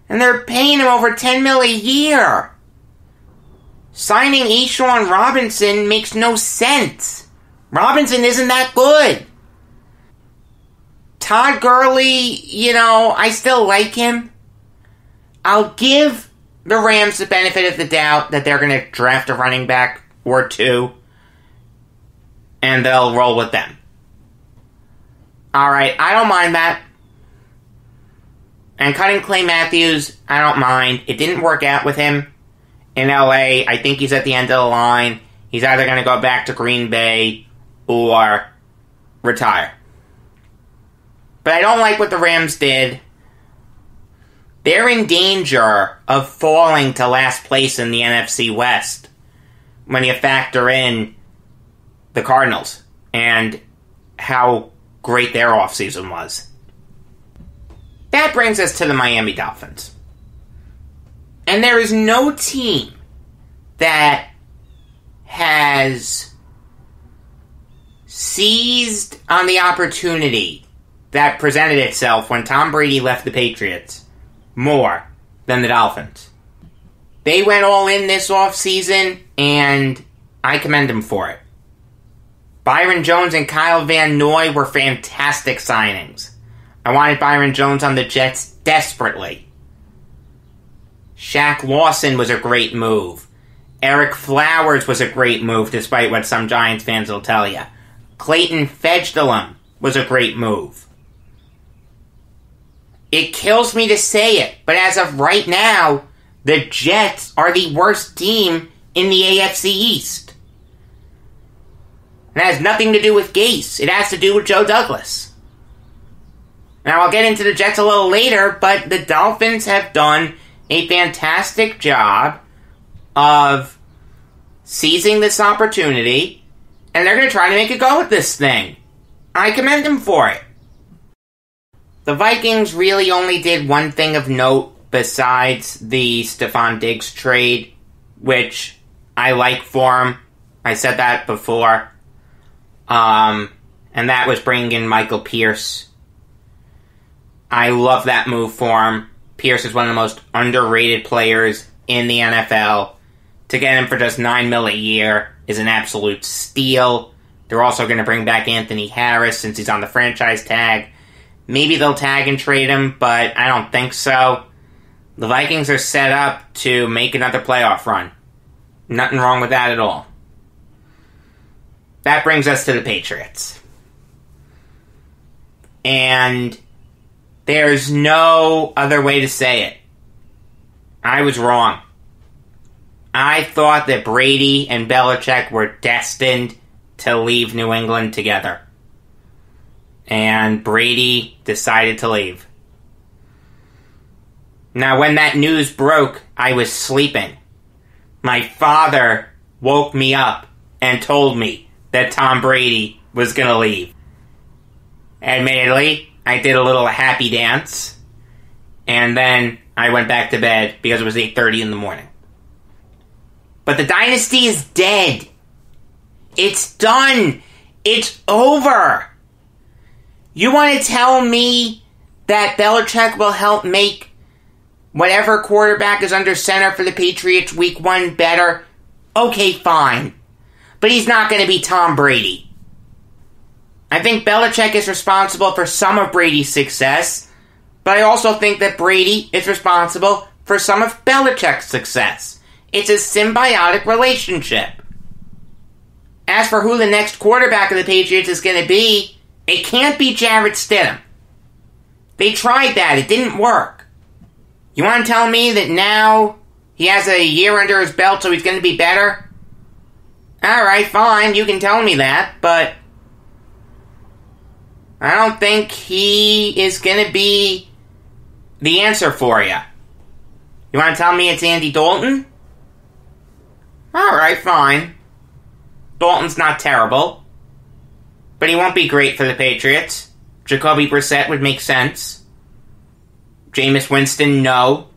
And they're paying him over $10 million a year! Signing A'Shawn Robinson makes no sense. Robinson isn't that good. Todd Gurley, I still like him. I'll give the Rams the benefit of the doubt that they're going to draft a running back or two, and they'll roll with them. Alright, I don't mind that. And cutting Clay Matthews, I don't mind. It didn't work out with him in LA. I think he's at the end of the line. He's either going to go back to Green Bay or retire. But I don't like what the Rams did. They're in danger of falling to last place in the NFC West when you factor in the Cardinals and how great their offseason was. That brings us to the Miami Dolphins. And there is no team that has seized on the opportunity that presented itself when Tom Brady left the Patriots more than the Dolphins. They went all in this offseason, and I commend them for it. Byron Jones and Kyle Van Noy were fantastic signings. I wanted Byron Jones on the Jets desperately. Shaq Lawson was a great move. Eric Flowers was a great move, despite what some Giants fans will tell you. Clayton Fedgelum was a great move. It kills me to say it, but as of right now, the Jets are the worst team in the AFC East. And it has nothing to do with Gase. It has to do with Joe Douglas. Now, I'll get into the Jets a little later, but the Dolphins have done a fantastic job of seizing this opportunity, and they're going to try to make a go at this thing. I commend them for it. The Vikings really only did one thing of note besides the Stephon Diggs trade, which I like for him. I said that before. And that was bringing in Michael Pierce. I love that move for him. Pierce is one of the most underrated players in the NFL. To get him for just $9 million a year is an absolute steal. They're also going to bring back Anthony Harris since he's on the franchise tag. Maybe they'll tag and trade him, but I don't think so. The Vikings are set up to make another playoff run. Nothing wrong with that at all. That brings us to the Patriots. And there's no other way to say it. I was wrong. I thought that Brady and Belichick were destined to leave New England together. And Brady decided to leave. Now, when that news broke, I was sleeping. My father woke me up and told me that Tom Brady was going to leave. Admittedly, I did a little happy dance, and then I went back to bed because it was 8:30 in the morning. But the dynasty is dead. It's done. It's over. You want to tell me that Belichick will help make whatever quarterback is under center for the Patriots week 1 better? Okay, fine. But he's not going to be Tom Brady. I think Belichick is responsible for some of Brady's success, but I also think that Brady is responsible for some of Belichick's success. It's a symbiotic relationship. As for who the next quarterback of the Patriots is going to be, it can't be Jarrett Stidham. They tried that. It didn't work. You want to tell me that now he has a year under his belt so he's going to be better? Alright, fine. You can tell me that, but I don't think he is going to be the answer for you. You want to tell me it's Andy Dalton? Alright, fine. Dalton's not terrible. But he won't be great for the Patriots. Jacoby Brissett would make sense. Jameis Winston, no.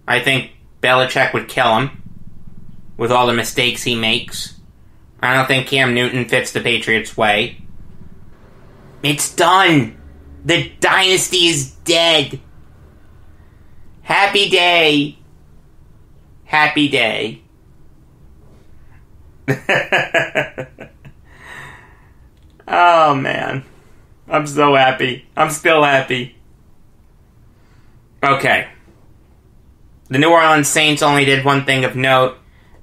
I think Belichick would kill him with all the mistakes he makes. I don't think Cam Newton fits the Patriots' way. It's done. The dynasty is dead. Happy day. Happy day. Oh, man. I'm so happy. I'm still happy. Okay. The New Orleans Saints only did one thing of note,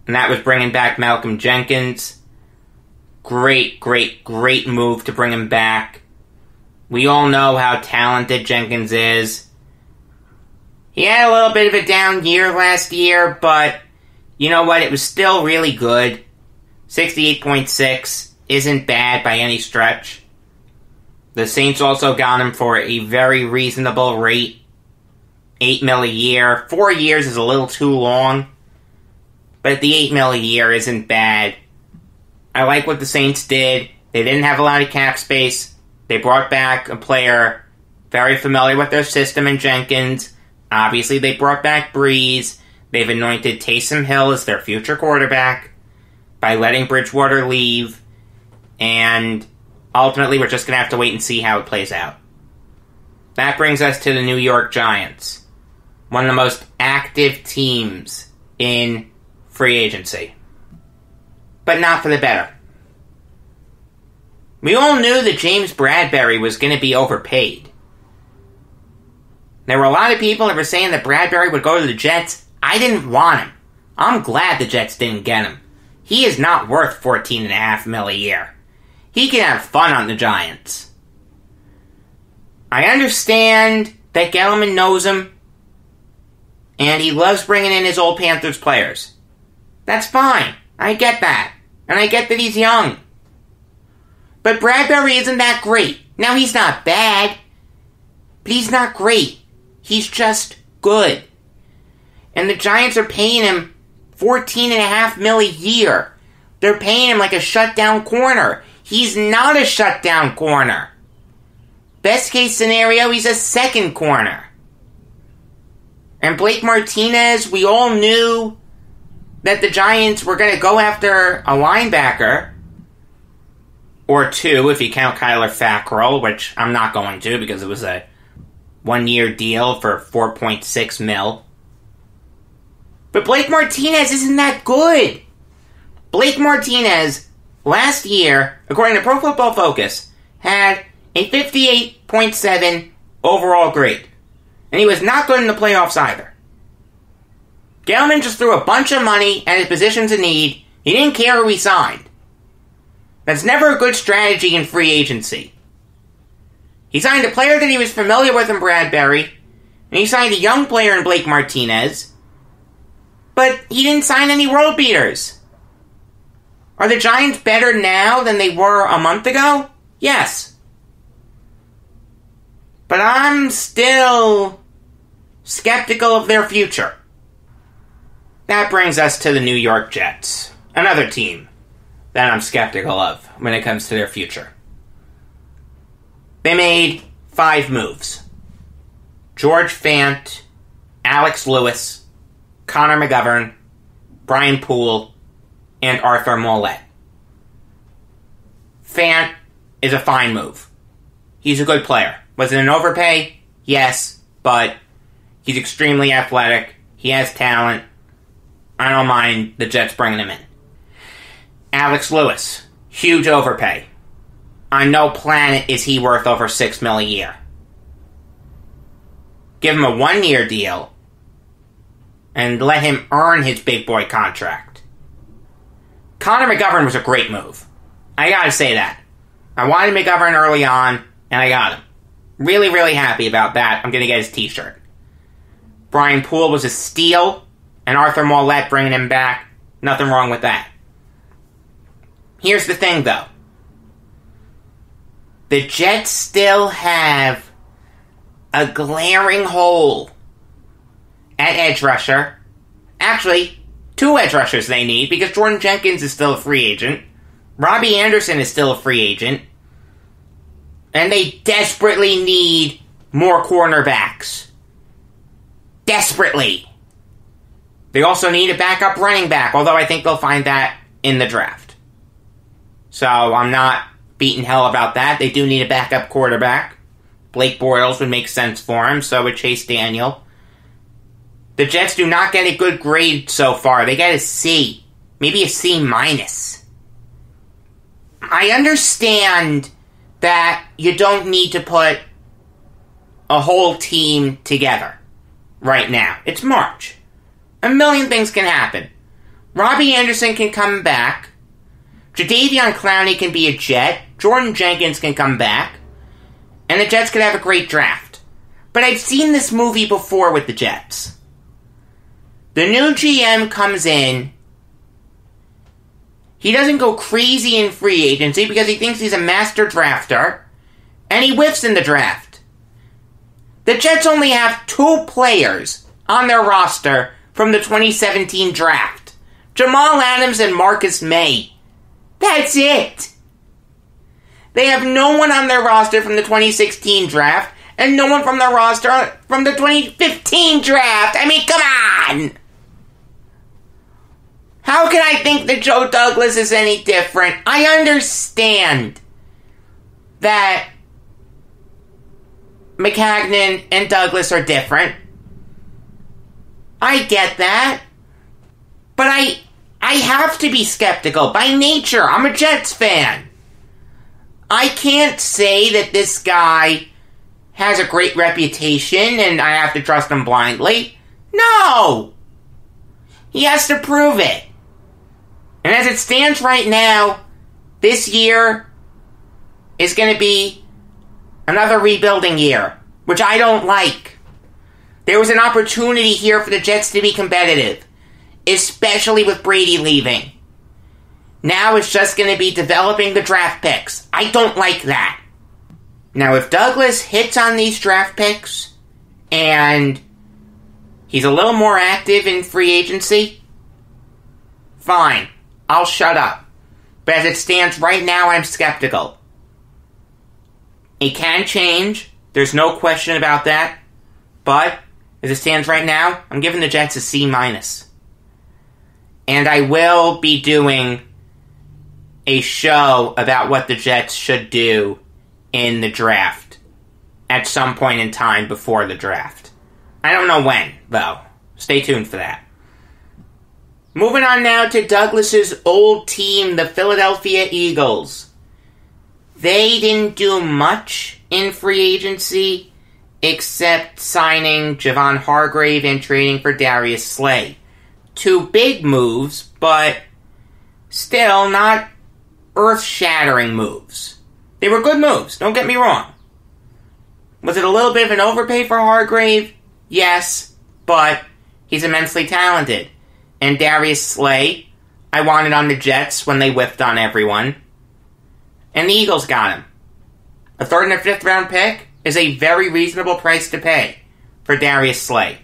and that was bringing back Malcolm Jenkins. Great, great, great move to bring him back. We all know how talented Jenkins is. He had a little bit of a down year last year, but you know what? It was still really good. 68.6 isn't bad by any stretch. The Saints also got him for a very reasonable rate. $8 million a year. 4 years is a little too long, but the $8 million a year isn't bad. I like what the Saints did. They didn't have a lot of cap space. They brought back a player very familiar with their system in Jenkins. Obviously, they brought back Breeze. They've anointed Taysom Hill as their future quarterback by letting Bridgewater leave. And ultimately, we're just going to have to wait and see how it plays out. That brings us to the New York Giants. One of the most active teams in free agency. But not for the better. We all knew that James Bradbury was going to be overpaid. There were a lot of people that were saying that Bradbury would go to the Jets. I didn't want him. I'm glad the Jets didn't get him. He is not worth $14.5 million a year. He can have fun on the Giants. I understand that Gettleman knows him, and he loves bringing in his old Panthers players. That's fine. I get that. And I get that he's young. But Bradbury isn't that great. Now, he's not bad, but he's not great. He's just good. And the Giants are paying him $14.5 million a year. They're paying him like a shutdown corner. He's not a shutdown corner. Best case scenario, he's a second corner. And Blake Martinez, we all knew that the Giants were going to go after a linebacker. Or two, if you count Kyler Fackrell, which I'm not going to because it was a one-year deal for $4.6 million. But Blake Martinez isn't that good. Blake Martinez, last year, according to Pro Football Focus, had a 58.7 overall grade. And he was not good in the playoffs either. Gettleman just threw a bunch of money at his positions of need. He didn't care who he signed. That's never a good strategy in free agency. He signed a player that he was familiar with in Bradbury, and he signed a young player in Blake Martinez, but he didn't sign any world beaters. Are the Giants better now than they were a month ago? Yes. But I'm still skeptical of their future. That brings us to the New York Jets, another team that I'm skeptical of when it comes to their future. They made 5 moves. George Fant, Alex Lewis, Connor McGovern, Brian Poole, and Arthur Mollett. Fant is a fine move. He's a good player. Was it an overpay? Yes, but he's extremely athletic. He has talent. I don't mind the Jets bringing him in. Alex Lewis, huge overpay. On no planet is he worth over $6 million a year. Give him a 1-year deal and let him earn his big boy contract. Connor McGovern was a great move. I gotta say that. I wanted McGovern early on, and I got him. Really, really happy about that. I'm gonna get his t-shirt. Brian Poole was a steal, and Arthur Mollett bringing him back. Nothing wrong with that. Here's the thing, though. The Jets still have a glaring hole at edge rusher. Actually, 2 edge rushers they need, because Jordan Jenkins is still a free agent. Robbie Anderson is still a free agent. And they desperately need more cornerbacks. Desperately. They also need a backup running back, although I think they'll find that in the draft. So I'm not beating hell about that. They do need a backup quarterback. Blake Bortles would make sense for him, so would Chase Daniel. The Jets do not get a good grade so far. They get a C. Maybe a C minus. I understand that you don't need to put a whole team together right now. It's March. A million things can happen. Robbie Anderson can come back. Jadeveon Clowney can be a Jet. Jordan Jenkins can come back. And the Jets could have a great draft. But I've seen this movie before with the Jets. The new GM comes in. He doesn't go crazy in free agency because he thinks he's a master drafter. And he whiffs in the draft. The Jets only have 2 players on their roster from the 2017 draft. Jamal Adams and Marcus May. That's it. They have no one on their roster from the 2016 draft, and no one from their roster from the 2015 draft. I mean, come on! How can I think that Joe Douglas is any different? I understand that McCagnon and Douglas are different. I get that. But I have to be skeptical. By nature, I'm a Jets fan. I can't say that this guy has a great reputation and I have to trust him blindly. No! He has to prove it. And as it stands right now, this year is going to be another rebuilding year, which I don't like. There was an opportunity here for the Jets to be competitive, especially with Brady leaving. Now it's just going to be developing the draft picks. I don't like that. Now, if Douglas hits on these draft picks and he's a little more active in free agency, fine. I'll shut up. But as it stands right now, I'm skeptical. It can change. There's no question about that. But As it stands right now, I'm giving the Jets a C-. And I will be doing a show about what the Jets should do in the draft at some point in time before the draft. I don't know when, though. Stay tuned for that. Moving on now to Douglas's old team, the Philadelphia Eagles. They didn't do much in free agency except signing Javon Hargrave and trading for Darius Slay. 2 big moves, but still not earth-shattering moves. They were good moves, don't get me wrong. Was it a little bit of an overpay for Hargrave? Yes, but he's immensely talented. And Darius Slay, I wanted on the Jets when they whiffed on everyone. And the Eagles got him. A 3rd and a 5th round pick is a very reasonable price to pay for Darius Slay.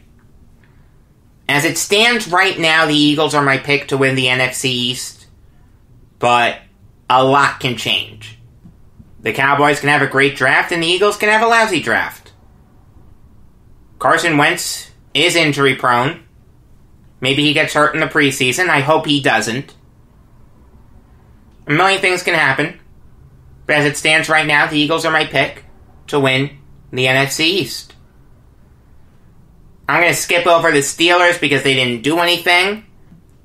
As it stands right now, the Eagles are my pick to win the NFC East. But a lot can change. The Cowboys can have a great draft, and the Eagles can have a lousy draft. Carson Wentz is injury prone. Maybe he gets hurt in the preseason. I hope he doesn't. A million things can happen. But as it stands right now, the Eagles are my pick to win the NFC East. I'm going to skip over the Steelers because they didn't do anything.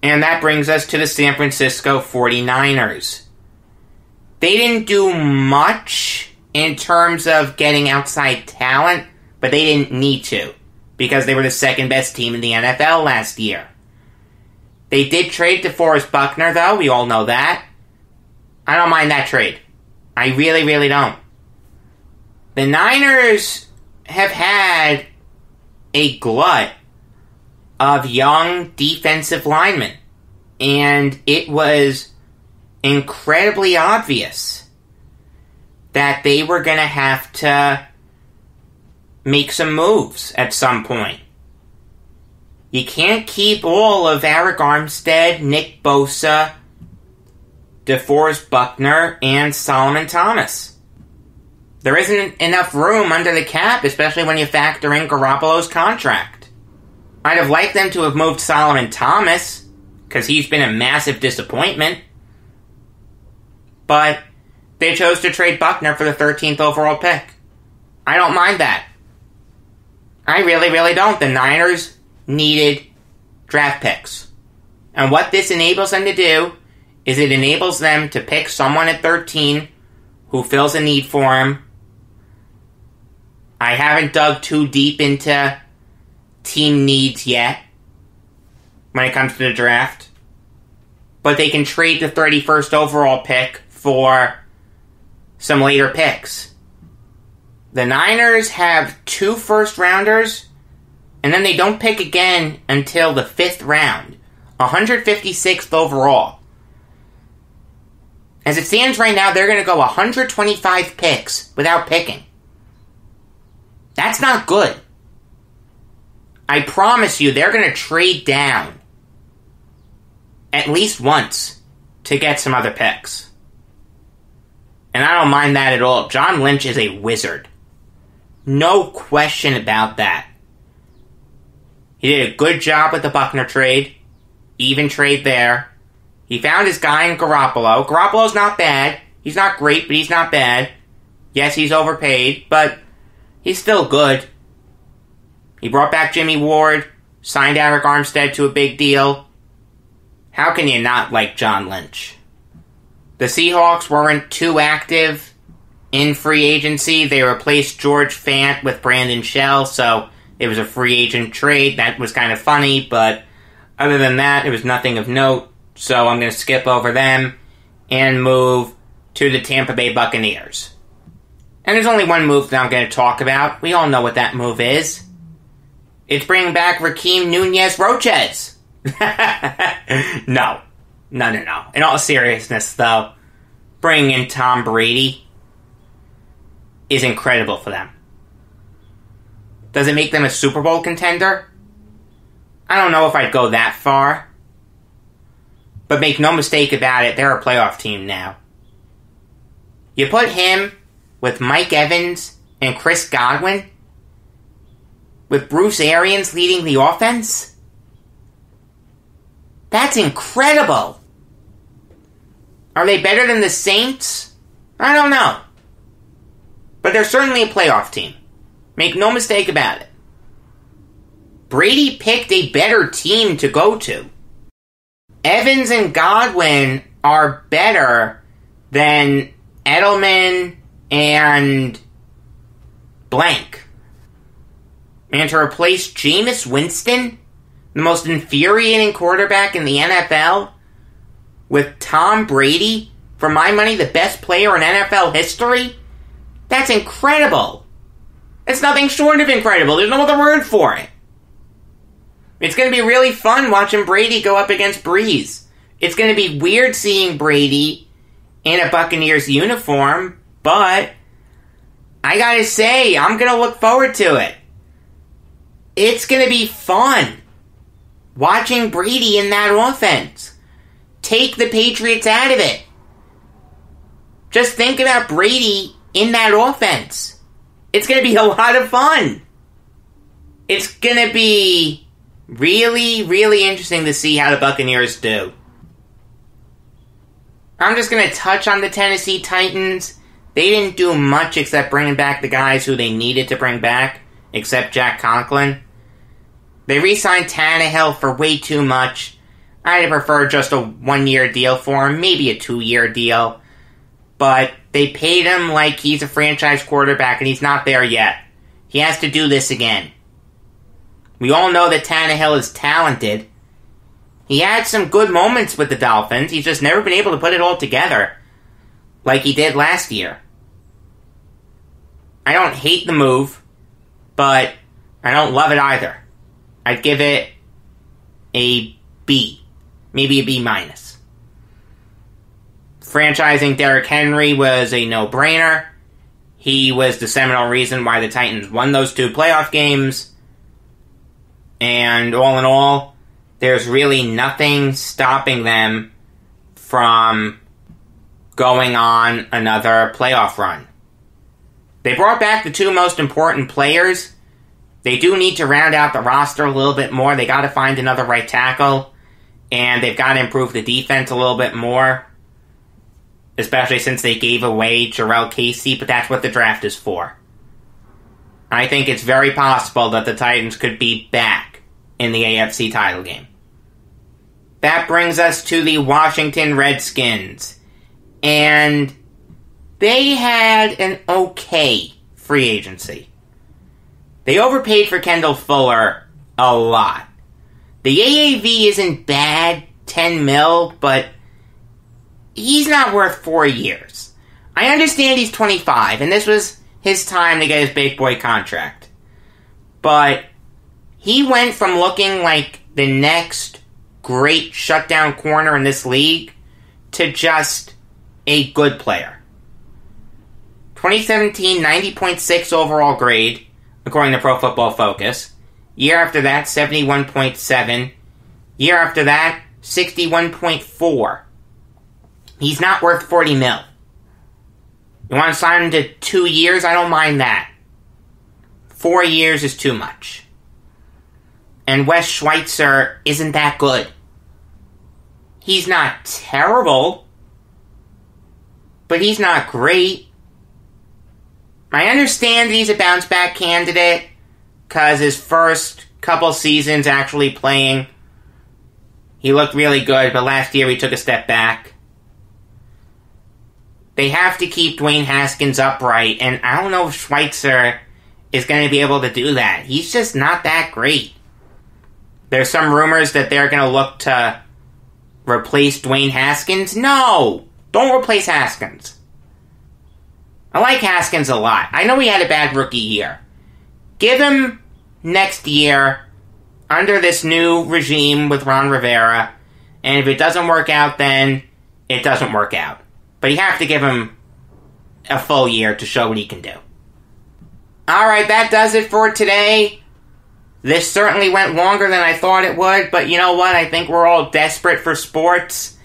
And that brings us to the San Francisco 49ers. They didn't do much in terms of getting outside talent, but they didn't need to because they were the 2nd best team in the NFL last year. They did trade DeForest Buckner, though. We all know that. I don't mind that trade. I really, really don't. The Niners have had a glut of young defensive linemen, and it was incredibly obvious that they were going to have to make some moves at some point. You can't keep all of Arik Armstead, Nick Bosa, DeForest Buckner, and Solomon Thomas. There isn't enough room under the cap, especially when you factor in Garoppolo's contract. I'd have liked them to have moved Solomon Thomas, because he's been a massive disappointment. But they chose to trade Buckner for the 13th overall pick. I don't mind that. I really, really don't. The Niners needed draft picks. And what this enables them to do is it enables them to pick someone at 13 who fills a need for him. I haven't dug too deep into team needs yet when it comes to the draft. But they can trade the 31st overall pick for some later picks. The Niners have 2 first-rounders, and then they don't pick again until the 5th round, 156th overall. As it stands right now, they're going to go 125 picks without picking. That's not good. I promise you, they're going to trade down at least once to get some other picks. And I don't mind that at all. John Lynch is a wizard. No question about that. He did a good job with the Buckner trade. Even trade there. He found his guy in Garoppolo. Garoppolo's not bad. He's not great, but he's not bad. Yes, he's overpaid, but he's still good. He brought back Jimmy Ward, signed Arik Armstead to a big deal. How can you not like John Lynch? The Seahawks weren't too active in free agency. They replaced George Fant with Brandon Shell, so it was a free agent trade. That was kind of funny, but other than that, it was nothing of note. So I'm going to skip over them and move to the Tampa Bay Buccaneers. And there's only one move that I'm going to talk about. We all know what that move is. It's bringing back Raheem Nunez-Roches. No. In all seriousness, though, bringing in Tom Brady is incredible for them. Does it make them a Super Bowl contender? I don't know if I'd go that far. But make no mistake about it, they're a playoff team now. You put him with Mike Evans and Chris Godwin, with Bruce Arians leading the offense? That's incredible. Are they better than the Saints? I don't know. But they're certainly a playoff team. Make no mistake about it. Brady picked a better team to go to. Evans and Godwin are better than Edelman and blank. And to replace Jameis Winston, the most infuriating quarterback in the NFL, with Tom Brady, for my money, the best player in NFL history? That's incredible. It's nothing short of incredible. There's no other word for it. It's going to be really fun watching Brady go up against Breeze. It's going to be weird seeing Brady in a Buccaneers uniform, but I gotta say, I'm going to look forward to it. It's going to be fun watching Brady in that offense. Take the Patriots out of it. Just think about Brady in that offense. It's going to be a lot of fun. It's going to be really, really interesting to see how the Buccaneers do. I'm just going to touch on the Tennessee Titans. They didn't do much except bringing back the guys who they needed to bring back, except Jack Conklin. They re-signed Tannehill for way too much. I'd prefer just a 1-year deal for him, maybe a 2-year deal. But they paid him like he's a franchise quarterback, and he's not there yet. He has to do this again. We all know that Tannehill is talented. He had some good moments with the Dolphins. He's just never been able to put it all together like he did last year. I don't hate the move, but I don't love it either. I'd give it a B. Maybe a B-. Franchising Derrick Henry was a no-brainer. He was the seminal reason why the Titans won those 2 playoff games. And all in all, there's really nothing stopping them from going on another playoff run. They brought back the 2 most important players. They do need to round out the roster a little bit more. They got to find another right tackle. And they've got to improve the defense a little bit more. Especially since they gave away Jarrell Casey, but that's what the draft is for. I think it's very possible that the Titans could be back in the AFC title game. That brings us to the Washington Redskins. And they had an okay free agency. They overpaid for Kendall Fuller a lot. The AAV isn't bad, 10 mil, but he's not worth 4 years. I understand he's 25, and this was his time to get his big boy contract. But he went from looking like the next great shutdown corner in this league to just a good player. 2017, 90.6 overall grade, according to Pro Football Focus. Year after that, 71.7. Year after that, 61.4. He's not worth 40 mil. You want to sign him to 2 years? I don't mind that. 4 years is too much. And Wes Schweitzer isn't that good. He's not terrible, but he's not great. I understand that he's a bounce-back candidate because his first couple seasons actually playing, he looked really good, but last year he took a step back. They have to keep Dwayne Haskins upright, and I don't know if Schweitzer is going to be able to do that. He's just not that great. There's some rumors that they're going to look to replace Dwayne Haskins. No! Don't replace Haskins. I like Haskins a lot. I know he had a bad rookie year. Give him next year under this new regime with Ron Rivera, and if it doesn't work out, then it doesn't work out. But you have to give him a full year to show what he can do. Alright, that does it for today. This certainly went longer than I thought it would, but you know what? I think we're all desperate for sports.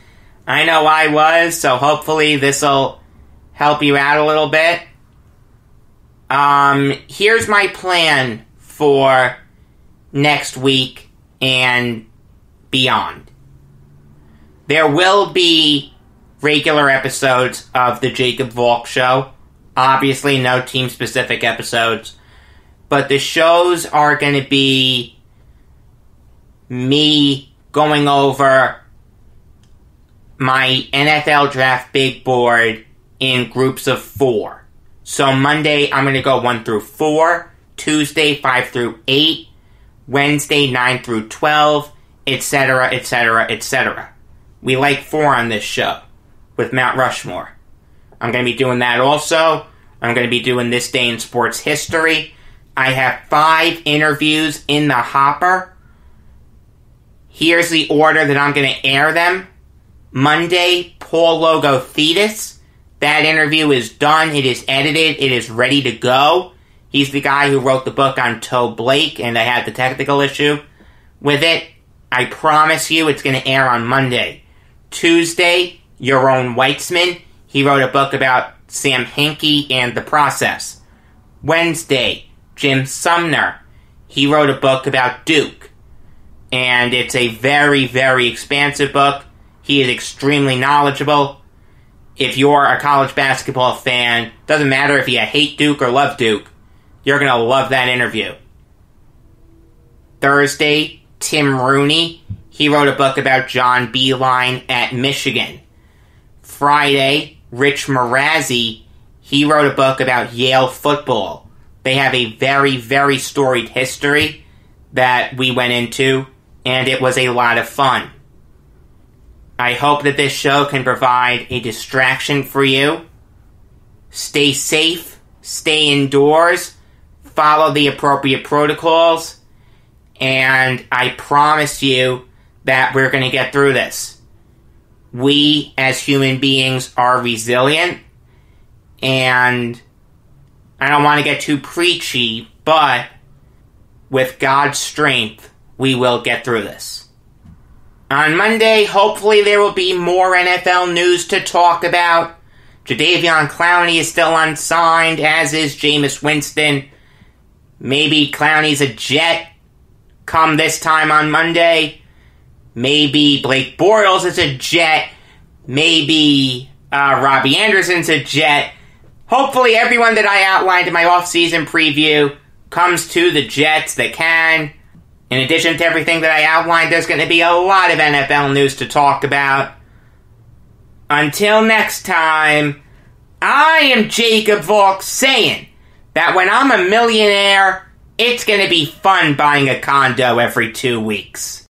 I know I was, so hopefully this'll help you out a little bit. Here's my plan for next week and beyond. There will be regular episodes of the Jacob Valk Show. Obviously, no team-specific episodes. But the shows are going to be me going over my NFL Draft Big Board in groups of 4. So Monday, I'm going to go 1 through 4. Tuesday, 5 through 8. Wednesday, 9 through 12. Etc., etc., etc. We like 4 on this show with Mount Rushmore. I'm going to be doing that also. I'm going to be doing This Day in Sports History. I have 5 interviews in the hopper. Here's the order that I'm going to air them. Monday, Paul Logothetis. That interview is done. It is edited. It is ready to go. He's the guy who wrote the book on Toe Blake, and I had the technical issue with it. I promise you it's going to air on Monday. Tuesday, Yaron Weitzman. He wrote a book about Sam Hinkie and the process. Wednesday, Jim Sumner. He wrote a book about Duke. And it's a very, very expansive book. He is extremely knowledgeable. If you're a college basketball fan, doesn't matter if you hate Duke or love Duke, you're going to love that interview. Thursday, Tim Rooney. He wrote a book about John Beilein at Michigan. Friday, Rich Marazzi. He wrote a book about Yale football. They have a very, very storied history that we went into, and it was a lot of fun. I hope that this show can provide a distraction for you. Stay safe, stay indoors, follow the appropriate protocols, and I promise you that we're going to get through this. We, as human beings, are resilient, and I don't want to get too preachy, but with God's strength, we will get through this. On Monday, hopefully there will be more NFL news to talk about. Jadeveon Clowney is still unsigned, as is Jameis Winston. Maybe Clowney's a Jet come this time on Monday. Maybe Blake Bortles is a Jet. Maybe Robbie Anderson's a Jet. Hopefully everyone that I outlined in my off-season preview comes to the Jets that can. In addition to everything that I outlined, there's going to be a lot of NFL news to talk about. Until next time, I am Jacob Valk saying that when I'm a millionaire, it's going to be fun buying a condo every 2 weeks.